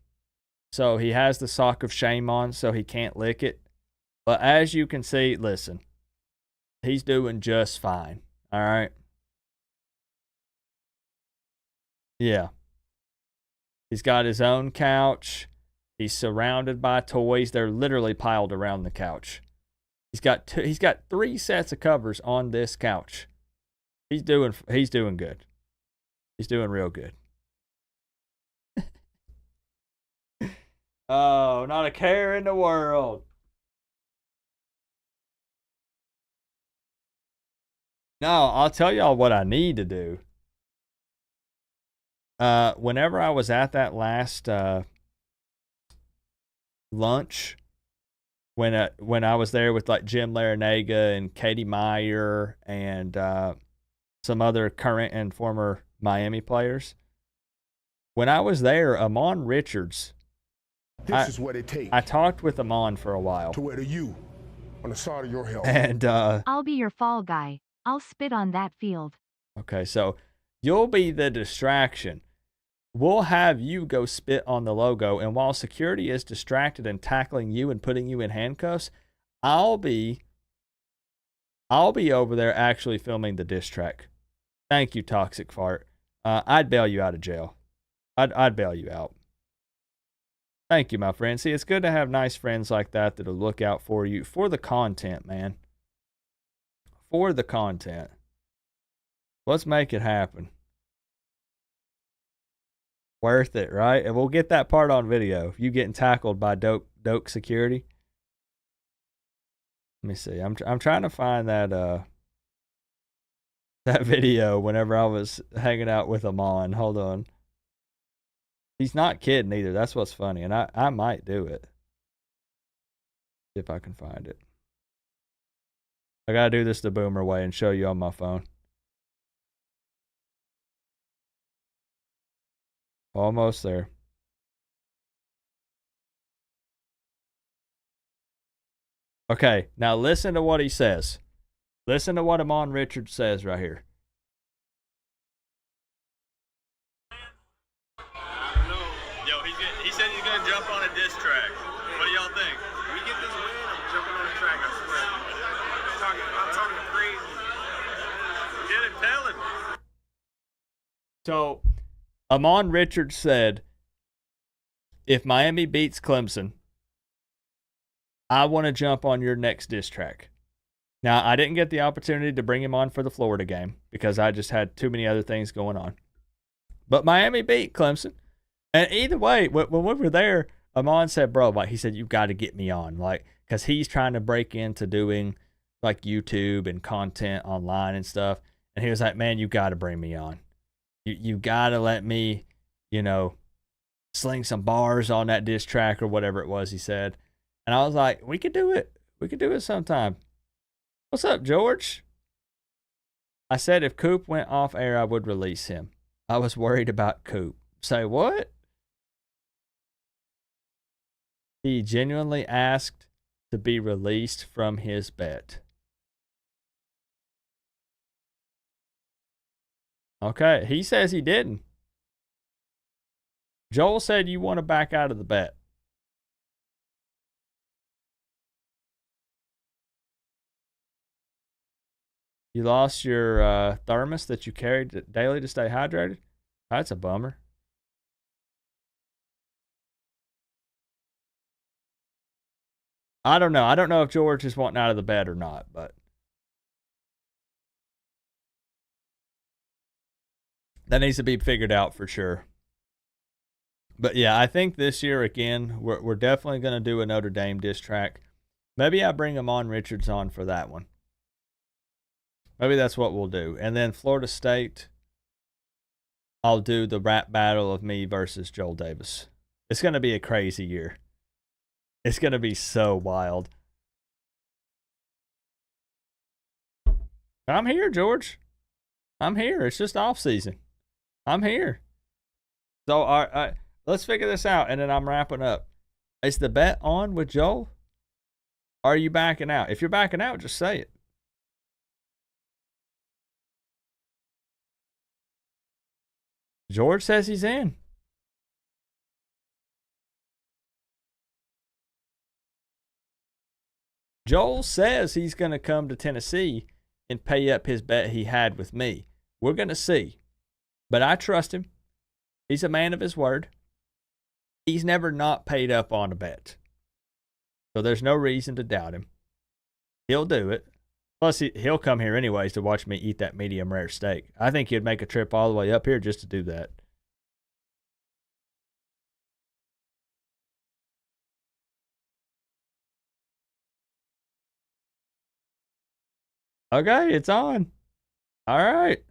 So he has the sock of shame on, so he can't lick it. But as you can see, listen, he's doing just fine. All right. Yeah. He's got his own couch. He's surrounded by toys. They're literally piled around the couch. He's got 3 sets of covers on this couch. He's doing good. He's doing real good. Oh, not a care in the world. No, I'll tell y'all what I need to do. Whenever I was at that last lunch, when I was there with like Jim Larinaga and Katie Meyer and some other current and former Miami players, when I was there, Amon Richards, This is what it takes I talked with Amon for a while. to wear the U on the side of your helmet. And I'll be your fall guy. I'll spit on that field. okay, so you'll be the distraction. We'll have you go spit on the logo, and while security is distracted and tackling you and putting you in handcuffs, I'll be over there actually filming the diss track. Thank you, Toxic Fart. I'd bail you out of jail. I'd bail you out. Thank you, my friend. See, it's good to have nice friends like that that'll look out for you for the content, man. For the content. Let's make it happen. Worth it, right? And we'll get that part on video. You getting tackled by dope security. Let me see. I'm trying to find that video whenever I was hanging out with Amon. Hold on. He's not kidding either. That's what's funny. And I might do it. See if I can find it. I gotta do this the Boomer way and show you on my phone. Almost there. Okay, now listen to what he says. Listen to what Amon Richards says right here. Yo, he said he's gonna jump on a diss track. What do y'all think? We get this win, I'm jumping on the track, I swear. I'm talking crazy. Get it, tell him. So, Amon Richards said, if Miami beats Clemson, I want to jump on your next diss track. Now, I didn't get the opportunity to bring him on for the Florida game because I just had too many other things going on. But Miami beat Clemson. And either way, when we were there, Amon said, bro, like, he said, you've got to get me on. Like, because he's trying to break into doing like YouTube and content online and stuff. And he was like, man, you got to bring me on. You got to let me, sling some bars on that diss track or whatever it was he said. And I was like, we could do it. We could do it sometime. What's up, George? I said if Coop went off air, I would release him. I was worried about Coop. Say what? He genuinely asked to be released from his bet. Okay, he says he didn't. Joel said you want to back out of the bet. You lost your thermos that you carried daily to stay hydrated? That's a bummer. I don't know. I don't know if George is wanting out of the bet or not, but that needs to be figured out for sure. But yeah, I think this year, again, we're definitely going to do a Notre Dame diss track. Maybe I bring Amon Richards on for that one. Maybe that's what we'll do. And then Florida State, I'll do the rap battle of me versus Joel Davis. It's going to be a crazy year. It's going to be so wild. I'm here, George. I'm here. It's just off season. I'm here. So all right, let's figure this out, and then I'm wrapping up. Is the bet on with Joel? Or are you backing out? If you're backing out, just say it. George says he's in. Joel says he's going to come to Tennessee and pay up his bet he had with me. We're going to see. But I trust him. He's a man of his word. He's never not paid up on a bet. So there's no reason to doubt him. He'll do it. Plus, he'll come here anyways to watch me eat that medium rare steak. I think he'd make a trip all the way up here just to do that. Okay, it's on. All right.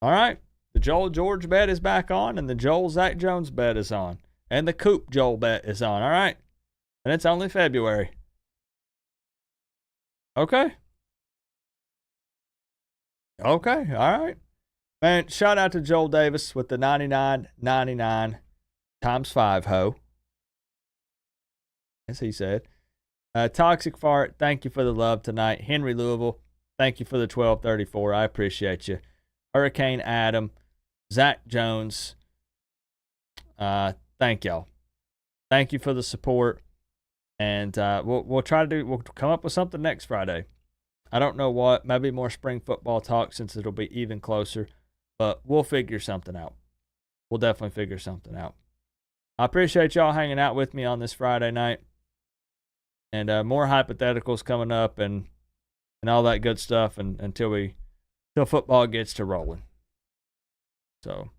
All right. The Joel George bet is back on, and the Joel Zach Jones bet is on. And the Coop Joel bet is on. All right. And it's only February. Okay. Okay. All right. Man, shout out to Joel Davis with the 99.99 times 5 ho. As he said. Toxic Fart, thank you for the love tonight. Henry Louisville, thank you for the 1234. I appreciate you. Hurricane Adam, Zach Jones, thank y'all. Thank you for the support. And we'll come up with something next Friday. I don't know what, maybe more spring football talk since it'll be even closer, but we'll figure something out. We'll definitely figure something out. I appreciate y'all hanging out with me on this Friday night. And more hypotheticals coming up and all that good stuff until football gets to rolling. So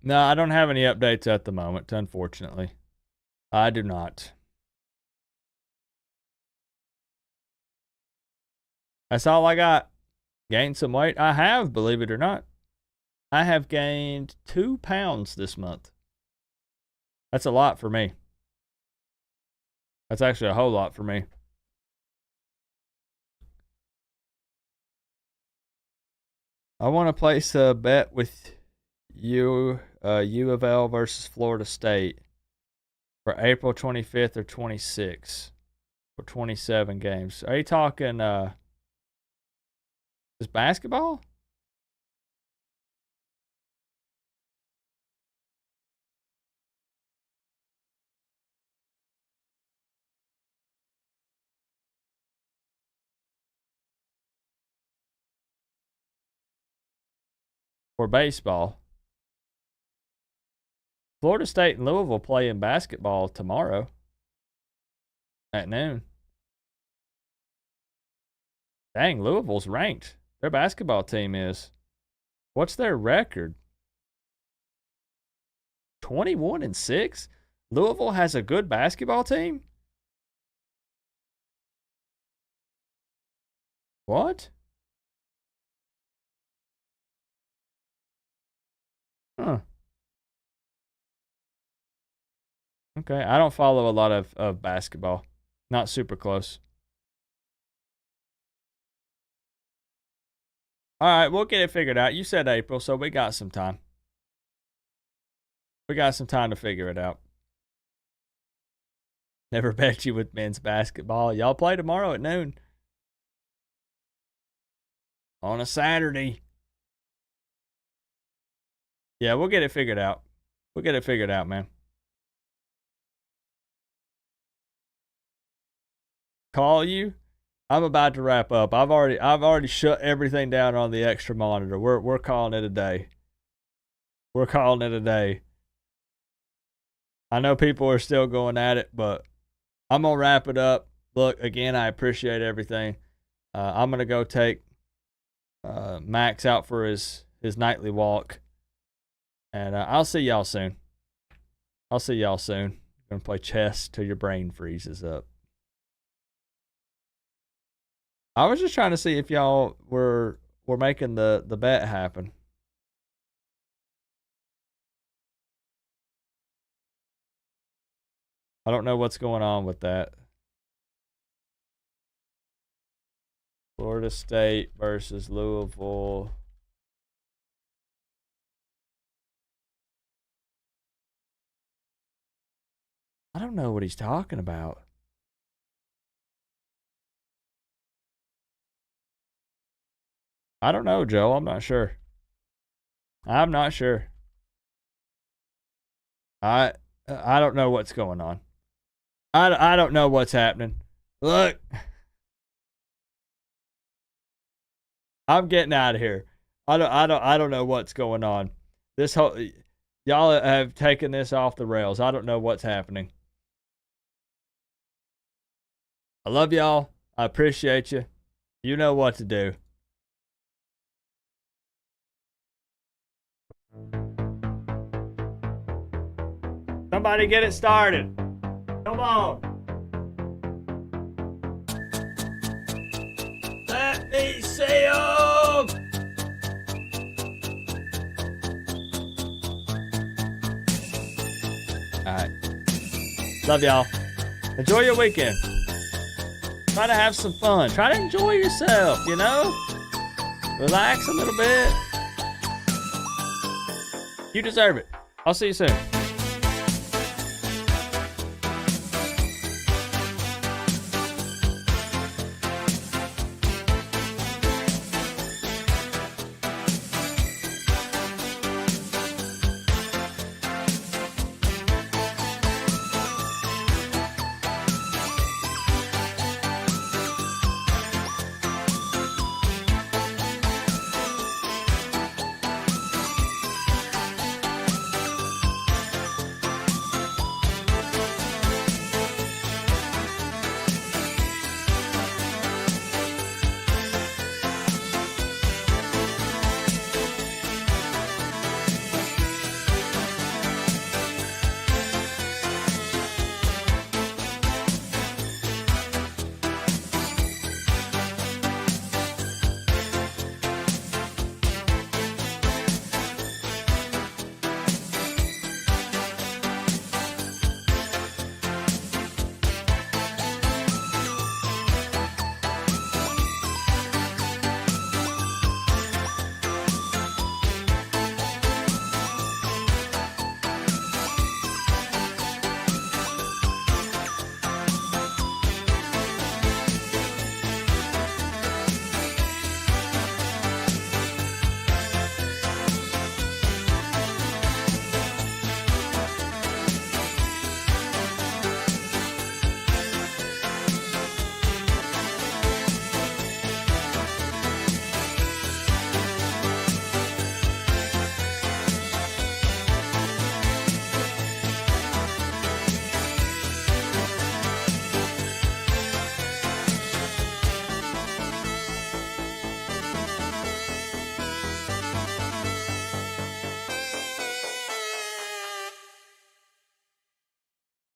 no, I don't have any updates at the moment, unfortunately. I do not. That's all I got. Gained some weight. I have, believe it or not. I have gained 2 pounds this month. That's a lot for me. That's actually a whole lot for me. I want to place a bet with U of L versus Florida State for April 25th or 26th for 27 games. Are you talking is basketball? For baseball. Florida State and Louisville play in basketball tomorrow at noon. Dang, Louisville's ranked. Their basketball team is. What's their record? 21-6. Louisville has a good basketball team? What? Huh. Okay, I don't follow a lot of basketball. Not super close. All right, we'll get it figured out. You said April, so we got some time. We got some time to figure it out. Never bet you with men's basketball. Y'all play tomorrow at noon. On a Saturday. Yeah, we'll get it figured out. We'll get it figured out, man. Call you? I'm about to wrap up. I've already shut everything down on the extra monitor. We're calling it a day. We're calling it a day. I know people are still going at it, but I'm gonna wrap it up. Look, again, I appreciate everything. I'm gonna go take Max out for his nightly walk, and I'll see y'all soon. I'm gonna play chess till your brain freezes up. I was just trying to see if y'all were making the bet happen. I don't know what's going on with that. Florida State versus Louisville. I don't know what he's talking about. I don't know, Joe. I'm not sure. I don't know what's going on. I don't know what's happening. Look. I'm getting out of here. I don't know what's going on. This whole y'all have taken this off the rails. I don't know what's happening. I love y'all. I appreciate you. You know what to do. Somebody get it started. Come on. Let me see 'em. All right. Love y'all. Enjoy your weekend. Try to have some fun. Try to enjoy yourself, you know? Relax a little bit. You deserve it. I'll see you soon.